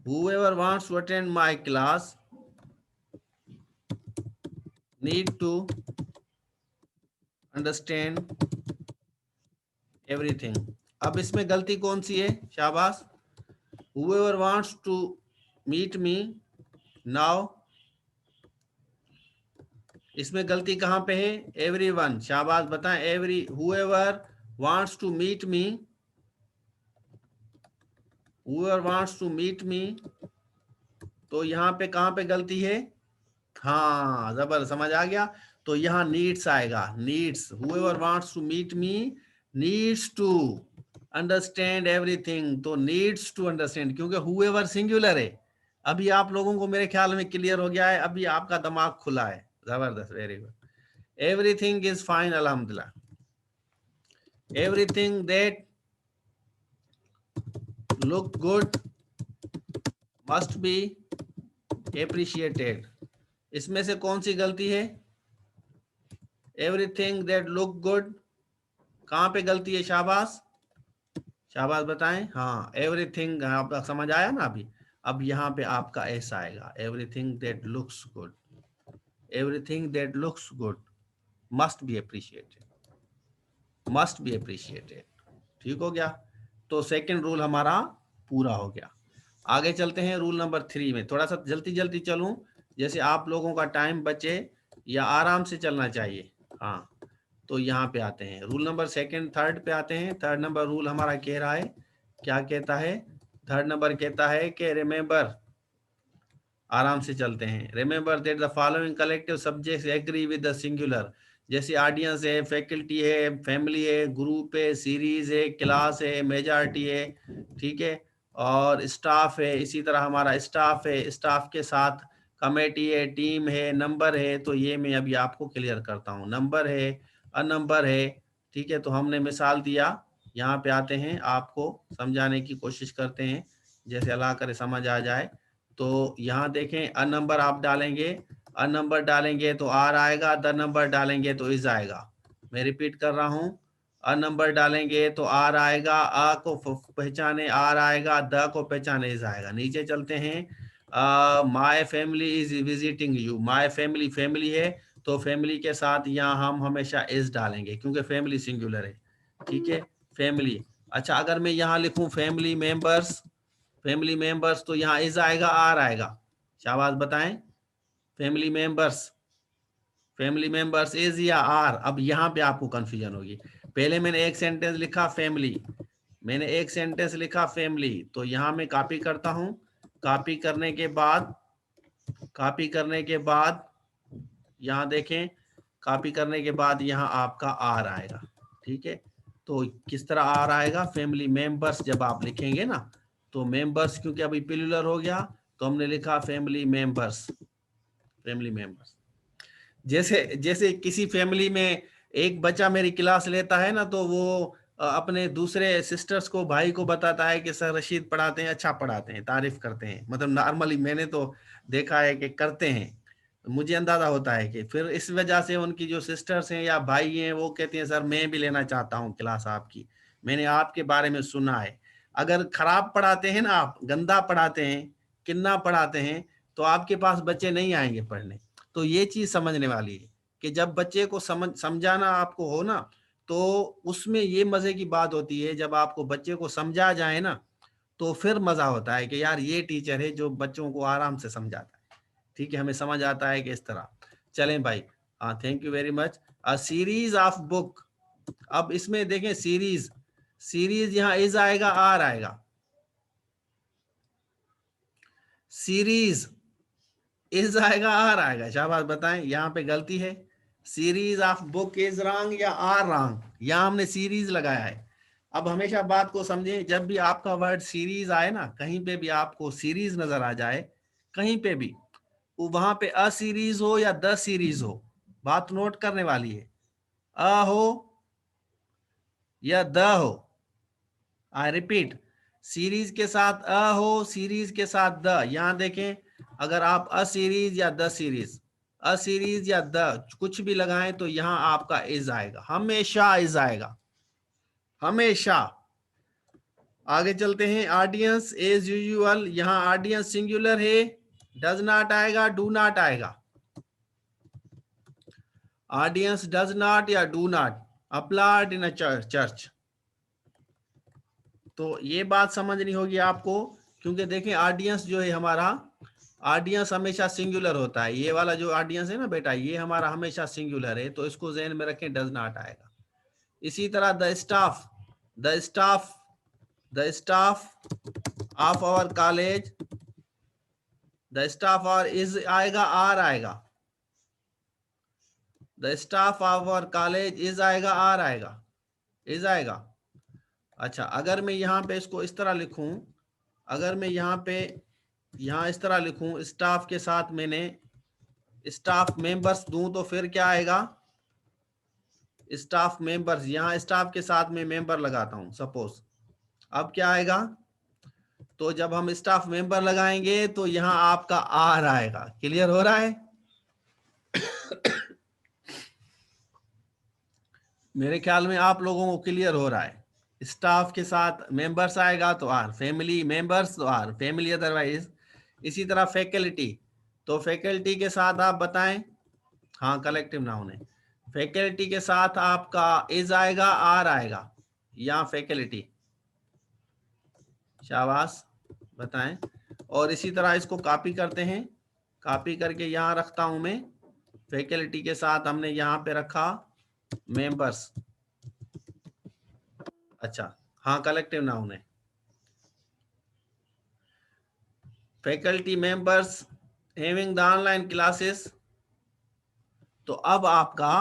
whoever wants to attend my class need to understand everything। अब इसमें गलती कौन सी है, शाबाश, whoever wants to meet me now, इसमें गलती कहां पे है, एवरीवन, शाबाश बताएं, every, whoever wants to meet me, whoever wants to meet me, तो यहाँ पे कहां पे गलती है, हाँ जबर, समझ आ गया। तो यहाँ नीड्स आएगा, needs, whoever wants to meet me needs to understand everything, तो needs to understand, क्योंकि whoever सिंगुलर है। अभी आप लोगों को मेरे ख्याल में क्लियर हो गया है, अभी आपका दिमाग खुला है, जबरदस्त, very good. Everything is fine, अल्हम्दुलिल्लाह। Everything that look good must be appreciated, इसमें से कौन सी गलती है, एवरीथिंग दैट लुक गुड, कहां पे गलती है, शाबाश, शाबाश बताएं, हाँ एवरीथिंग, आपका समझ आया ना अभी। अब यहाँ पे आपका ऐसा आएगा, everything that looks good, everything that looks good must be appreciated, must be appreciated. ठीक हो गया, तो सेकंड रूल हमारा पूरा हो गया। आगे चलते हैं रूल नंबर 3 में, थोड़ा सा जल्दी जल्दी चलूं, जैसे आप लोगों का टाइम बचे या आराम से चलना चाहिए। हाँ, तो यहाँ पे आते हैं, रूल नंबर सेकंड, थर्ड पे आते हैं। थर्ड नंबर रूल हमारा कह रहा है, क्या कहता है, थर्ड नंबर कहता है कि रिमेंबर, आराम से चलते हैं, remember that the following collective subjects agree with the singular, जैसे ऑडियंस है, फैकल्टी है, फैमिली है, ग्रुप है, सीरीज है, क्लास है, मेजॉरिटी है, ठीक है, और स्टाफ है, इसी तरह हमारा स्टाफ है, स्टाफ के साथ कमेटी है, टीम है, नंबर है। तो ये मैं अभी आपको क्लियर करता हूँ, नंबर है, अनंबर है, ठीक है। तो हमने मिसाल दिया, यहाँ पे आते हैं, आपको समझाने की कोशिश करते हैं, जैसे अल्लाह करे समझ आ जाए। तो यहाँ देखें, अ नंबर आप डालेंगे, अ नंबर डालेंगे तो आर आएगा, द नंबर डालेंगे तो इज आएगा। मैं रिपीट कर रहा हूँ, अ नंबर डालेंगे तो आर आएगा, अ को पहचाने आर आएगा, द को पहचाने इज आएगा। नीचे चलते हैं, my family is visiting you, my family, family है तो फैमिली के साथ यहाँ हम हमेशा इज डालेंगे, क्योंकि फैमिली सिंगुलर है, ठीक है, फैमिली। अच्छा, अगर मैं यहाँ लिखूं फैमिली मेंबर्स, फैमिली मेंबर्स, तो यहाँ इज आएगा, आर आएगा, शाबाश बताएं, family members, family members is या आर। अब यहाँ पे आपको कंफ्यूजन होगी, पहले मैंने एक सेंटेंस लिखा फैमिली, मैंने एक सेंटेंस लिखा फैमिली, तो यहाँ मैं कॉपी करता हूँ, कॉपी करने के बाद, कॉपी करने के बाद यहाँ देखें, कॉपी करने के बाद यहाँ आपका आर आएगा, ठीक है। तो किस तरह आर आएगा, फैमिली मेंबर्स जब आप लिखेंगे ना, तो मेंबर्स क्योंकि अभी प्लूरल हो गया, तो हमने लिखा फैमिली मेंबर्स, फैमिली मेंबर्स। जैसे जैसे किसी फैमिली में एक बच्चा मेरी क्लास लेता है ना, तो वो अपने दूसरे सिस्टर्स को, भाई को बताता है कि सर रशीद पढ़ाते हैं, अच्छा पढ़ाते हैं, तारीफ करते हैं, मतलब नॉर्मली मैंने तो देखा है कि करते हैं, मुझे अंदाजा होता है कि फिर इस वजह से उनकी जो सिस्टर्स हैं या भाई हैं, वो कहते हैं सर मैं भी लेना चाहता हूँ क्लास आपकी, मैंने आपके बारे में सुना है। अगर खराब पढ़ाते हैं ना आप, गंदा पढ़ाते हैं, किन्ना पढ़ाते हैं, तो आपके पास बच्चे नहीं आएंगे पढ़ने। तो ये चीज समझने वाली है कि जब बच्चे को समझाना आपको हो ना, तो उसमें ये मजे की बात होती है, जब आपको बच्चे को समझा जाए ना, तो फिर मजा होता है कि यार ये टीचर है जो बच्चों को आराम से समझाता है, ठीक है, हमें समझ आता है कि इस तरह। चलें भाई, हाँ thank you very much. A series of book. अब इसमें देखें सीरीज, सीरीज यहाँ इज आएगा आर आएगा, सीरीज इज आएगा आर आएगा। शाबाश, बताएं यहाँ पे गलती है। Series of book is wrong या आर रॉन्ग, यहाँ हमने सीरीज लगाया है। अब हमेशा बात को समझें, जब भी आपका वर्ड सीरीज आए ना, कहीं पे भी आपको सीरीज नजर आ जाए, कहीं पे भी, वहां पे अ सीरीज हो या द सीरीज हो, बात नोट करने वाली है। अ हो या द हो, आई रिपीट, सीरीज के साथ अ हो, सीरीज के साथ द। यहां देखें, अगर आप अ सीरीज या द सीरीज, अ सीरीज या द कुछ भी लगाएं तो यहां आपका इज आएगा, हमेशा इज आएगा, हमेशा। आगे चलते हैं, ऑडियंस एज यूजुअल, यहां ऑडियंस सिंगुलर है, डज नॉट आएगा, डू नॉट आएगा। ऑडियंस डज नॉट या do not applied in a church. तो ये बात समझनी होगी आपको, क्योंकि देखें ऑडियंस जो है हमारा, ऑडियंस हमेशा सिंगुलर होता है। ये वाला जो ऑडियंस है ना बेटा, ये हमारा हमेशा सिंगुलर है, तो इसको ज़हन में रखें, डज नॉट आएगा। इसी तरह the staff, the staff, the staff of our college, the staff और इज आएगा आर आएगा, the staff of our college is आएगा आर आएगा, इज आएगा। अच्छा, अगर मैं यहाँ पे इसको इस तरह लिखूं, अगर मैं यहाँ पे यहाँ इस तरह लिखूं, स्टाफ के साथ मैंने स्टाफ मेंबर्स दूं, तो फिर क्या आएगा, स्टाफ मेंबर्स, यहाँ स्टाफ के साथ में मेंबर लगाता हूं सपोज, अब क्या आएगा, तो जब हम स्टाफ मेंबर लगाएंगे तो यहाँ आपका आर आएगा। क्लियर हो रहा है? मेरे ख्याल में आप लोगों को क्लियर हो रहा है। स्टाफ के साथ मेंबर्स आएगा तो आर, फैमिली मेंबर्स तो आर, फैमिली अदरवाइज। इसी तरह फैकल्टी, तो फैकल्टी के साथ आप बताएं, हाँ कलेक्टिव नाउन है, फैकल्टी के साथ आपका इज आएगा आर आएगा, यहाँ फैकल्टी। शाबाश, बताएं। और इसी तरह इसको कॉपी करते हैं, कॉपी करके यहाँ रखता हूं मैं, फैकल्टी के साथ हमने यहाँ पे रखा मेंबर्स। अच्छा, हाँ कलेक्टिव नाउन है, faculty members having the online classes, तो अब आपका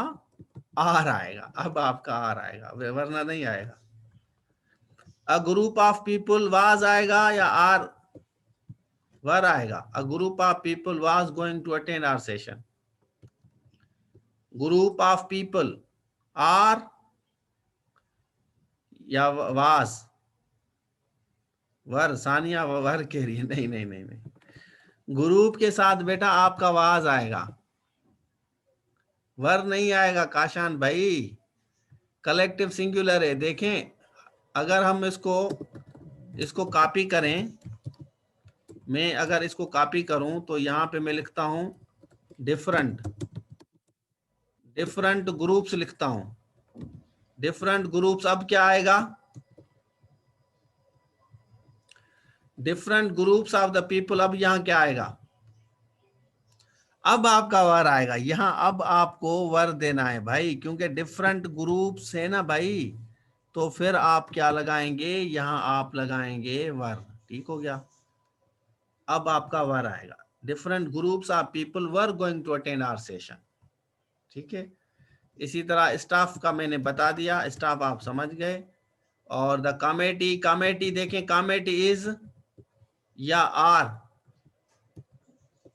आर आएगा, अब आपका आर आएगा, वरना नहीं आएगा। A group of people was आएगा या आर वर आएगा, a group of people was going to attend our session, group of people are या वाज, वर, सानिया वर कह रही है, नहीं नहीं नहीं नहीं, ग्रुप के साथ बेटा आपका वाज आएगा, वर नहीं आएगा काशान भाई, कलेक्टिव सिंगुलर है। देखें, अगर हम इसको इसको कॉपी करें, मैं अगर इसको कॉपी करूं तो यहां पे मैं लिखता हूं डिफरेंट, डिफरेंट ग्रुप्स लिखता हूं, डिफरेंट ग्रुप्स, अब क्या आएगा, different groups of the people, अब यहां क्या आएगा, अब आपका वर आएगा यहां, अब आपको वर देना है भाई, क्योंकि डिफरेंट ग्रुप्स है ना भाई, तो फिर आप क्या लगाएंगे, यहां आप लगाएंगे वर। ठीक हो गया, अब आपका वर आएगा, different groups of people were going to attend our session. ठीक है, इसी तरह स्टाफ का मैंने बता दिया, स्टाफ आप समझ गए। और द कमेटी, कमेटी देखें, कमेटी इज या are,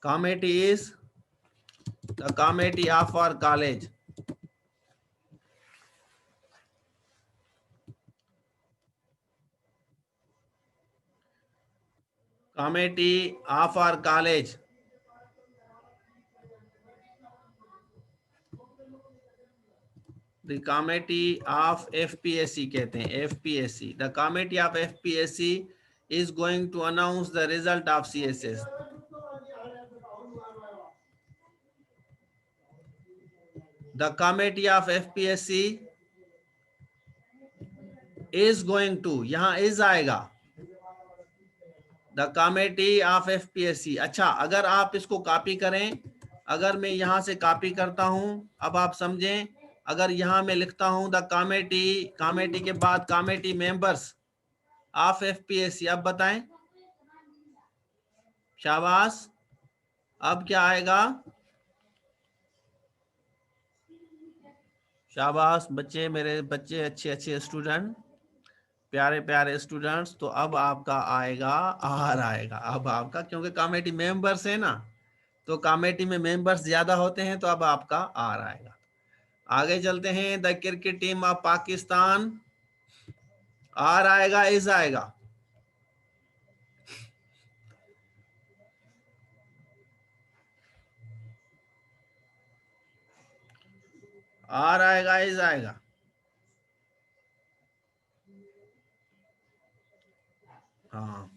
committee is the committee of our college, committee of our college, the committee of FPSC कहते हैं, FPSC, the committee of FPSC is going to announce the result of CSS, the committee of FPSC is going to, यहाँ is आएगा, the committee of FPSC। अच्छा, अगर आप इसको copy करें, अगर मैं यहां से कॉपी करता हूं, अब आप समझें, अगर यहाँ मैं लिखता हूं द कमेटी के बाद कमेटी मेंबर्स ऑफ एफपीएससी, अब बताएं, शाबाश, अब क्या आएगा? शाबाश बच्चे, मेरे बच्चे, अच्छे अच्छे स्टूडेंट, प्यारे प्यारे स्टूडेंट्स। तो अब आपका आएगा आर आएगा, अब आपका, क्योंकि कमेटी मेंबर्स है ना, तो कमेटी में मेंबर्स ज्यादा होते हैं, तो अब आपका आर आएगा। आगे चलते हैं, the cricket team of Pakistan, are आएगा, इज आएगा? आर आएगा, इज आएगा? हाँ,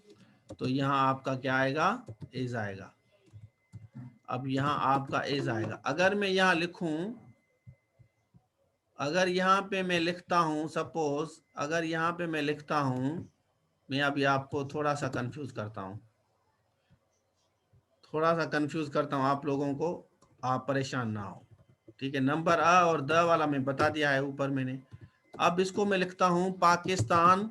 तो यहाँ आपका क्या आएगा? इज आएगा। अब यहाँ आपका इज आएगा। अगर मैं यहाँ लिखूं, अगर यहाँ पे मैं लिखता हूं, सपोज अगर यहाँ पे मैं लिखता हूं, मैं अभी आपको थोड़ा सा कंफ्यूज करता हूं, आप लोगों को, आप परेशान ना हो, ठीक है। नंबर अ और द वाला मैं बता दिया है ऊपर मैंने। अब इसको मैं लिखता हूं Pakistan,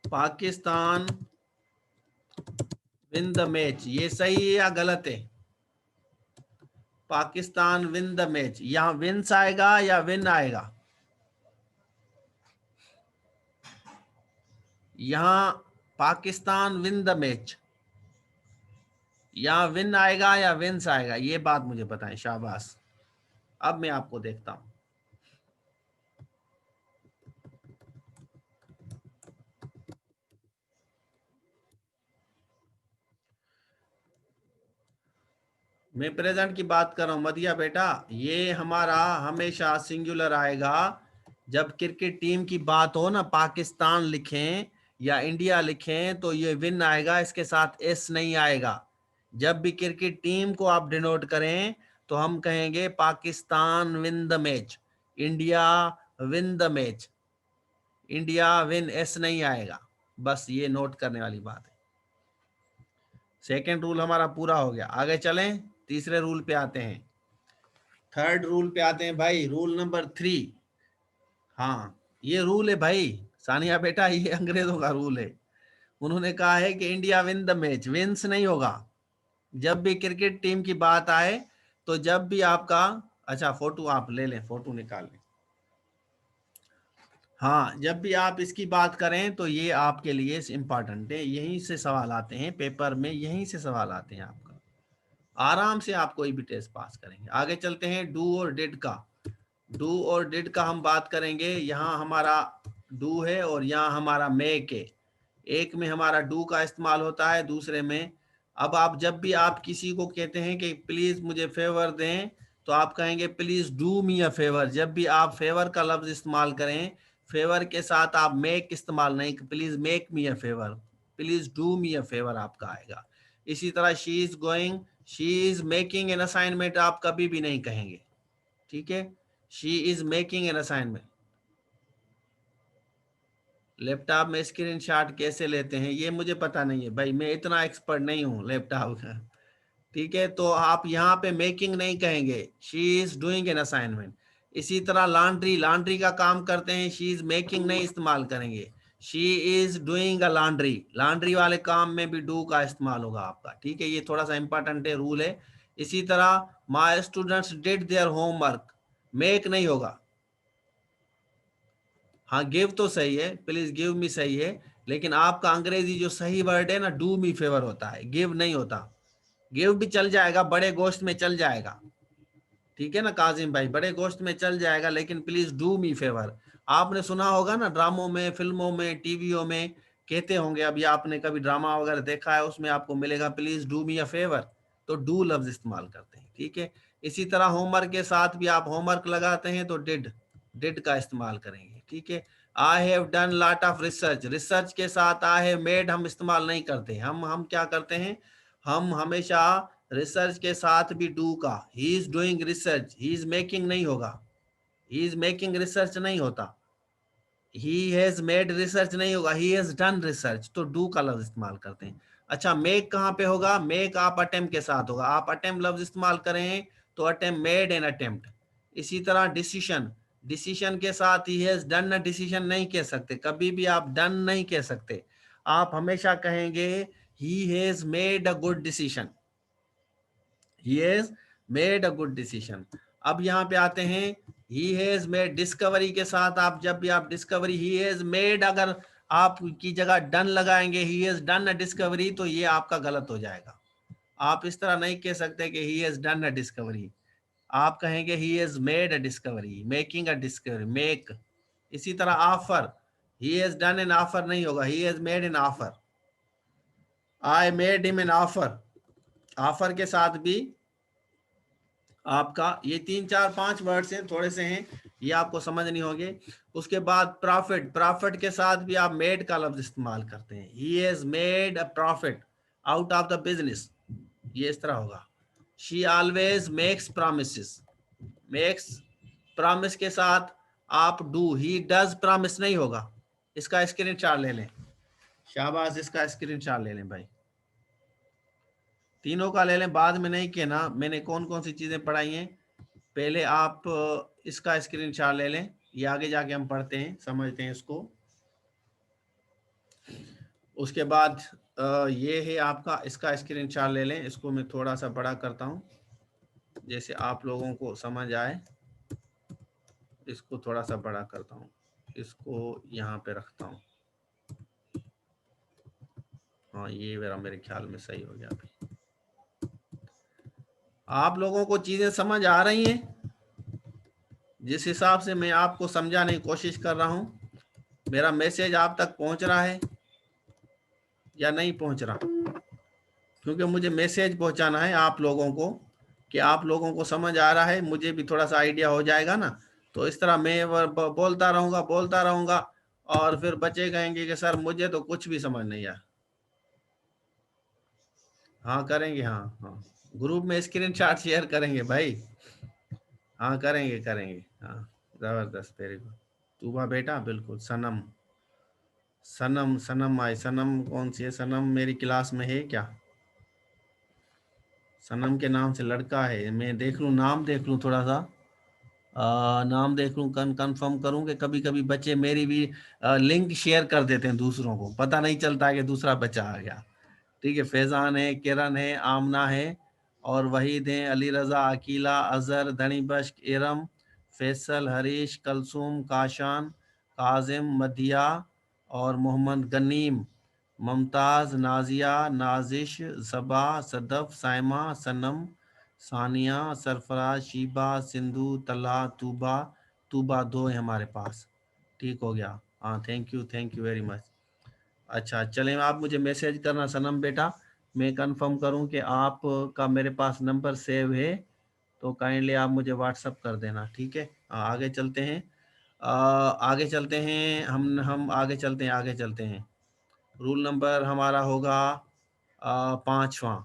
Pakistan win the match, ये सही है या गलत है? पाकिस्तान विन द मैच, यहाँ विंस आएगा या विन आएगा? यहाँ पाकिस्तान विन द मैच, यहाँ विन आएगा या विंस आएगा? ये बात मुझे बताएं, शाबाश। अब मैं आपको देखता हूं। मैं प्रेजेंट की बात कर रहा हूं, मदिया बेटा, ये हमारा हमेशा सिंगुलर आएगा जब क्रिकेट टीम की बात हो ना, पाकिस्तान लिखें या इंडिया लिखें तो ये विन आएगा, इसके साथ एस नहीं आएगा। जब भी क्रिकेट टीम को आप डिनोट करें तो हम कहेंगे Pakistan win the match, India win the match, India win, S नहीं आएगा। बस ये नोट करने वाली बात है। सेकेंड रूल हमारा पूरा हो गया। आगे चलें, तीसरे रूल पे आते हैं, थर्ड रूल पे आते हैं भाई, रूल नंबर 3। हाँ, ये रूल है भाई सानिया बेटा, ये अंग्रेजों का रूल है। उन्होंने कहा है कि India win the match, wins नहीं होगा। जब भी क्रिकेट टीम की बात आए तो जब भी आपका, अच्छा फोटो आप ले लें, फोटो निकाल लें। हाँ, जब भी आप इसकी बात करें तो ये आपके लिए इंपॉर्टेंट है, यहीं से सवाल आते हैं पेपर में, यहीं से सवाल आते हैं आपका, आराम से आप कोई भी टेस्ट पास करेंगे। आगे चलते हैं, डू और डिड का। डू और डिड का हम बात करेंगे। यहाँ हमारा डू है और यहाँ हमारा मेक है। एक में हमारा डू का इस्तेमाल होता है, दूसरे में। अब आप जब भी आप किसी को कहते हैं कि प्लीज मुझे फेवर दें, तो आप कहेंगे please do me a favour. जब भी आप फेवर का लफ्ज इस्तेमाल करें, फेवर के साथ आप मेक इस्तेमाल नहीं, please make me a favour, please do me a favour आपका आएगा। इसी तरह she is going, she is making an assignment आप कभी भी नहीं कहेंगे, ठीक है। She is making an assignment. Laptop में स्क्रीनशॉट कैसे लेते हैं ये मुझे पता नहीं है भाई, मैं इतना एक्सपर्ट नहीं हूँ लैपटॉप का, ठीक है। तो आप यहाँ पे मेकिंग नहीं कहेंगे, she is doing an assignment. इसी तरह लॉन्ड्री, लॉन्ड्री का काम करते हैं, शी इज मेकिंग नहीं इस्तेमाल करेंगे, she is doing a laundry. Laundry वाले काम में भी डू का इस्तेमाल होगा आपका, ठीक है। ये थोड़ा सा इंपॉर्टेंट है, रूल है। इसी तरह my students did their homework, make नहीं होगा। हाँ, गिव तो सही है, प्लीज गिव मी सही है, लेकिन आपका अंग्रेजी जो सही वर्ड है ना, डू मी फेवर होता है, गिव नहीं होता। गिव भी चल जाएगा, बड़े गोश्त में चल जाएगा, ठीक है ना काजिम भाई, बड़े गोश्त में चल जाएगा, लेकिन प्लीज डू मी फेवर। आपने सुना होगा ना, ड्रामों में, फिल्मों में, टीवीओ में कहते होंगे, अभी आपने कभी ड्रामा वगैरह देखा है, उसमें आपको मिलेगा please do me a favour, तो डू लफ्ज इस्तेमाल करते हैं, ठीक है। इसी तरह होमवर्क के साथ भी आप होमवर्क लगाते हैं तो डिड का इस्तेमाल करेंगे, ठीक है। I have done lot of research, research के साथ आई हैव मेड हम इस्तेमाल नहीं करते। हम क्या करते हैं, हम हमेशा रिसर्च के साथ भी डू का, he is doing research, he is making नहीं होगा, ही इज मेकिंग रिसर्च नहीं होता, ही हैज मेड रिसर्च नहीं होगा, ही हैज डन रिसर्च, तो डू का लफ्ज इस्तेमाल करते हैं। अच्छा, मेक कहाँ पे होगा, मेक आप अटेम्प्ट के साथ होगा, आप अटेम्प्ट लफ्ज इस्तेमाल करें तो अटेम्प्ट, मेड एन अटेम्प्ट। इसी तरह डिसीशन, डिसीशन के साथ he has done a decision नहीं कह सकते, कभी भी आप डन नहीं कह सकते, आप हमेशा कहेंगे he has made a good decision, he has made a good decision. अब यहाँ पे आते हैं, ही हैज मेड, डिस्कवरी के साथ आप जब भी आप डिस्कवरी, ही हैज मेड, अगर आप की जगह डन लगाएंगे, he has done a discovery, तो ये आपका गलत हो जाएगा। आप इस तरह नहीं कह सकते कि he has done a discovery, आप कहेंगे he has made a discovery, making a discovery, make. इसी तरह offer, he has done an offer नहीं होगा, he has made an offer, I made him an offer, offer के साथ भी आपका ये 3 4 5 वर्ड्स हैं, थोड़े से हैं, ये आपको समझ नहीं होंगे। उसके बाद प्रॉफिट, प्रॉफिट के साथ भी आप मेड का लफ्ज इस्तेमाल करते हैं, he has made a profit out of the business, ये इस तरह होगा। She always makes promises, makes, promise के साथ आप डू, ही डज प्रॉमिस नहीं होगा। इसका स्क्रीनशॉट ले लें, शाबाश, इसका स्क्रीनशॉट ले लें भाई, तीनों का ले लें, बाद में नहीं कहना मैंने कौन कौन सी चीजें पढ़ाई हैं, पहले आप इसका स्क्रीनशॉट ले लें, ये आगे जाके हम पढ़ते हैं, समझते हैं इसको। उसके बाद ये है आपका, इसका स्क्रीनशॉट ले लें, इसको मैं थोड़ा सा बड़ा करता हूँ जैसे आप लोगों को समझ आए, इसको थोड़ा सा बड़ा करता हूँ, इसको यहाँ पे रखता हूँ, हाँ ये मेरे ख्याल में सही हो गया। अभी आप लोगों को चीजें समझ आ रही हैं? जिस हिसाब से मैं आपको समझाने की कोशिश कर रहा हूँ, मेरा मैसेज आप तक पहुंच रहा है या नहीं पहुंच रहा? क्योंकि मुझे मैसेज पहुंचाना है आप लोगों को कि आप लोगों को समझ आ रहा है, मुझे भी थोड़ा सा आइडिया हो जाएगा ना। तो इस तरह मैं बोलता रहूंगा और फिर बच्चे कहेंगे कि सर मुझे तो कुछ भी समझ नहीं आया। हाँ करेंगे, हाँ हाँ, ग्रुप में स्क्रीनशॉट शेयर करेंगे भाई, हाँ करेंगे करेंगे, हाँ जबरदस्त, वेरी गुड। तूबा बेटा, बिल्कुल। सनम, सनम, सनम आई, सनम कौन सी है? सनम मेरी क्लास में है क्या? सनम के नाम से लड़का है, मैं देख लूँ, नाम देख लूँ थोड़ा सा, नाम देख लूँ, कंफर्म करूँ कि कभी कभी बच्चे मेरी भी लिंक शेयर कर देते हैं दूसरों को, पता नहीं चलता कि दूसरा बच्चा आ गया। ठीक है, फैजान है, किरण है, आमना है, और वहीद है, अली रजा, अकीला, अजहर, धनी बश्क, इरम, फैसल, हरीश, कलसूम, काशान, काजिम, मदिया, और मोहम्मद गनीम, मुमताज, नाजिया, नाजिश, सबा, सदफ, साइमा, सनम, सानिया, सरफराज, शीबा, सिंधु, तला, तूबा, तूबा दो है हमारे पास। ठीक हो गया, हाँ थैंक यू वेरी मच। अच्छा चलें, आप मुझे मैसेज करना सनम बेटा, मैं कंफर्म करूं कि आप का मेरे पास नंबर सेव है, तो काइंडली आप मुझे व्हाट्सअप कर देना, ठीक है। आगे चलते हैं, आगे चलते हैं, हम आगे चलते हैं। रूल नंबर हमारा होगा 5वां,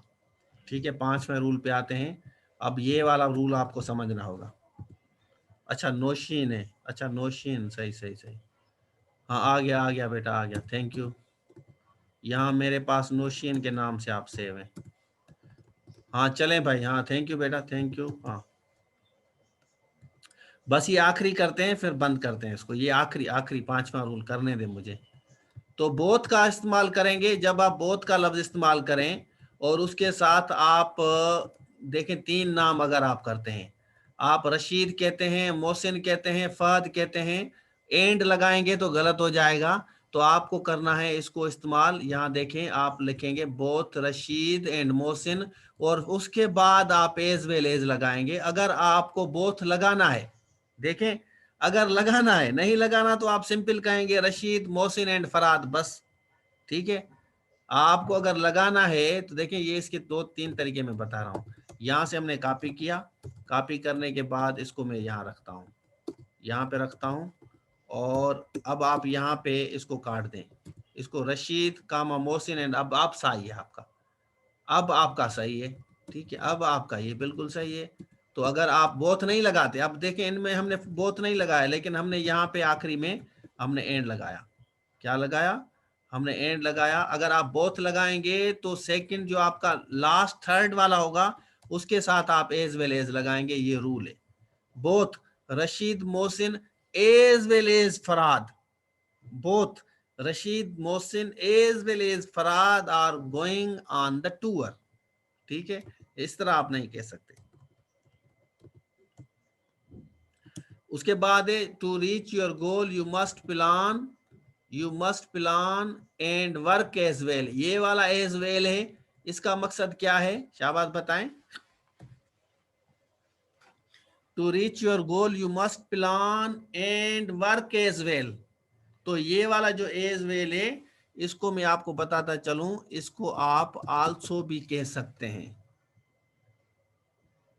ठीक है, 5वें रूल पे आते हैं। अब ये वाला रूल आपको समझना होगा। अच्छा नौशीन है, अच्छा नौशीन, सही सही सही, हाँ आ गया बेटा, आ गया, थैंक यू। यहाँ मेरे पास नौशीन के नाम से आप सेव हैं। हाँ चलें भाई, हाँ थैंक यू बेटा, थैंक यू। हाँ बस ये आखिरी करते हैं, फिर बंद करते हैं इसको, ये आखिरी आखिरी 5वां रूल करने दें मुझे। तो बोथ का इस्तेमाल करेंगे, जब आप बोथ का लफ्ज इस्तेमाल करें और उसके साथ आप देखें 3 नाम अगर आप करते हैं, आप रशीद कहते हैं, मोहसिन कहते हैं, फहद कहते हैं, एंड लगाएंगे तो गलत हो जाएगा। तो आपको करना है इसको इस्तेमाल, यहाँ देखें आप लिखेंगे बोथ रशीद एंड मोहसिन, और उसके बाद आप एज वेल एज लगाएंगे। अगर आपको बोथ लगाना है, देखें, अगर लगाना है, नहीं लगाना तो आप सिंपल कहेंगे रशीद, मोहसिन एंड फराद, बस। ठीक है, आपको अगर लगाना है तो देखिए, ये इसके 2 3 तरीके में बता रहा हूँ। यहाँ से हमने कॉपी किया, कॉपी करने के बाद इसको मैं यहाँ रखता हूँ, यहाँ पे रखता हूँ, और अब आप यहाँ पे इसको काट दें, इसको रशीद कामा मोहसिन एंड, अब आप सही है आपका, अब आपका सही है, ठीक है, अब आपका ये बिल्कुल सही है। तो अगर आप बोथ नहीं लगाते, अब देखें इनमें हमने बोथ नहीं लगाया, लेकिन हमने यहाँ पे आखिरी में हमने एंड लगाया, क्या लगाया, हमने एंड लगाया। अगर आप बोथ लगाएंगे तो सेकंड जो आपका लास्ट थर्ड वाला होगा, उसके साथ आप एज वेल एज लगाएंगे, ये रूल है। both Rashid Mohsin as well as Farhad, both Rashid Mohsin as well as Farhad are going on the tour. ठीक है, इस तरह आप नहीं कह सकते. उसके बाद है to reach your goal you must plan and work as well. ये वाला एज वेल है, इसका मकसद क्या है? शाबाश बताएं. To reach your goal you must plan and work as well. तो ये वाला जो एज वेल है, इसको मैं आपको बताता चलूं, इसको आप आल्सो भी कह सकते हैं.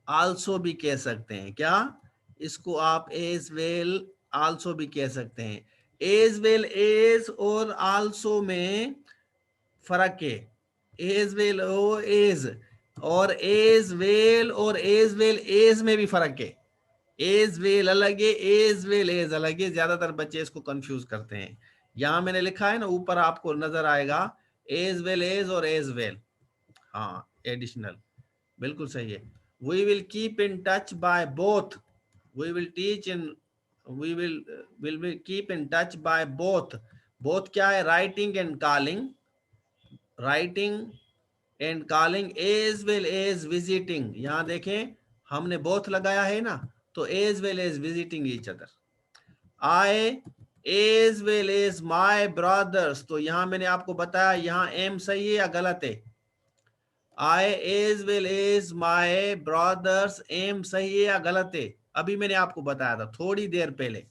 आल्सो भी कह सकते हैं. क्या? इसको आप एज वेल आल्सो भी कह सकते हैं. एज वेल एज और आल्सो में फर्क है. एज वेल ओ एज और एज वेल और एज वेल एज में भी फर्क है. एज वेल अलग है, एज वेल एज अलग है. ज्यादातर बच्चे इसको कंफ्यूज करते हैं. यहां मैंने लिखा है ना, ऊपर आपको नजर आएगा एज वेल एज और एज वेल. हाँ, एडिशनल बिल्कुल सही है. We will keep in touch by both. We will teach in we will keep in touch by both. Both क्या है? Writing and calling. Writing and calling as well as visiting. यहां देखें, हमने both लगाया है ना, तो as well as visiting each other. I as well as my brothers. तो यहां मैंने आपको बताया, यहां एम सही है या गलत है? I as well as my brothers, am सही है या गलत है? अभी मैंने आपको बताया था थोड़ी देर पहले,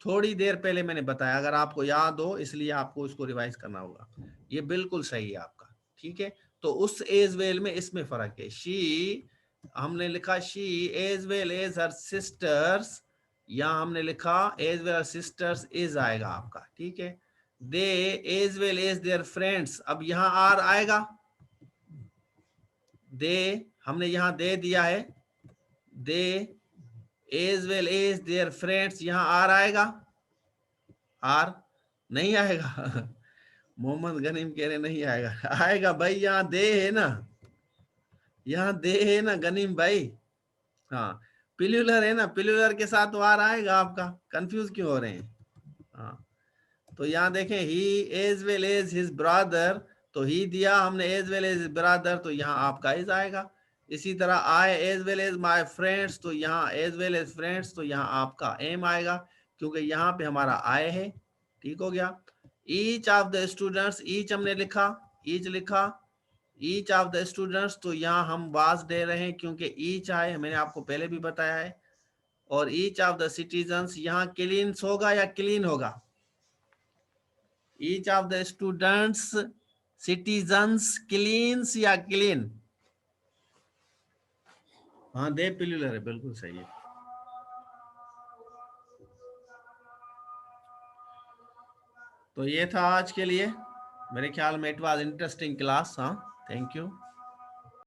थोड़ी देर पहले मैंने बताया. अगर आपको याद हो, इसलिए आपको इसको रिवाइज करना होगा. ये बिल्कुल सही है आपका. ठीक है, तो उस एज वेल में इसमें फर्क है. शी, हमने लिखा she as well as her sisters. यहां हमने लिखा as well her sisters is आएगा आपका. ठीक है. They as well as their friends. अब यहां आर आएगा. दे, हमने यहां दे दिया है. They as well as their friends, यहां आर आएगा? आर नहीं आएगा. मोहम्मद गनीम कह रहे नहीं आएगा. आएगा भाई, यहाँ दे है ना, यहाँ दे है ना गनीम भाई. हाँ, पिल्यूलर है ना, पिल्यूलर के साथ वार आएगा आपका. कंफ्यूज क्यों हो रहे हैं? हाँ, तो यहाँ देखें he as well as his brother, तो ही दिया हमने एज वेल एज ब्रदर, तो यहाँ आपका इज आएगा. इसी तरह I as well as my friends, तो यहाँ एज वेल एज फ्रेंड्स, तो यहाँ आपका एम आएगा, क्योंकि यहाँ पे हमारा आए है. ठीक हो गया. Each of the students, each हमने लिखा, ईच लिखा, ईच ऑफ द स्टूडेंट्स, तो यहाँ हम वाज दे रहे हैं क्योंकि ईच आए, मैंने आपको पहले भी बताया है. और ईच ऑफ द सिटीजन्स, यहाँ क्लीन्स होगा या क्लीन होगा? Each of the students, citizens, cleans या क्लीन? हाँ, दे प्लूरल है, बिल्कुल सही है. तो ये था आज के लिए. मेरे ख्याल में इट वाज इंटरेस्टिंग क्लास. हाँ, थैंक यू.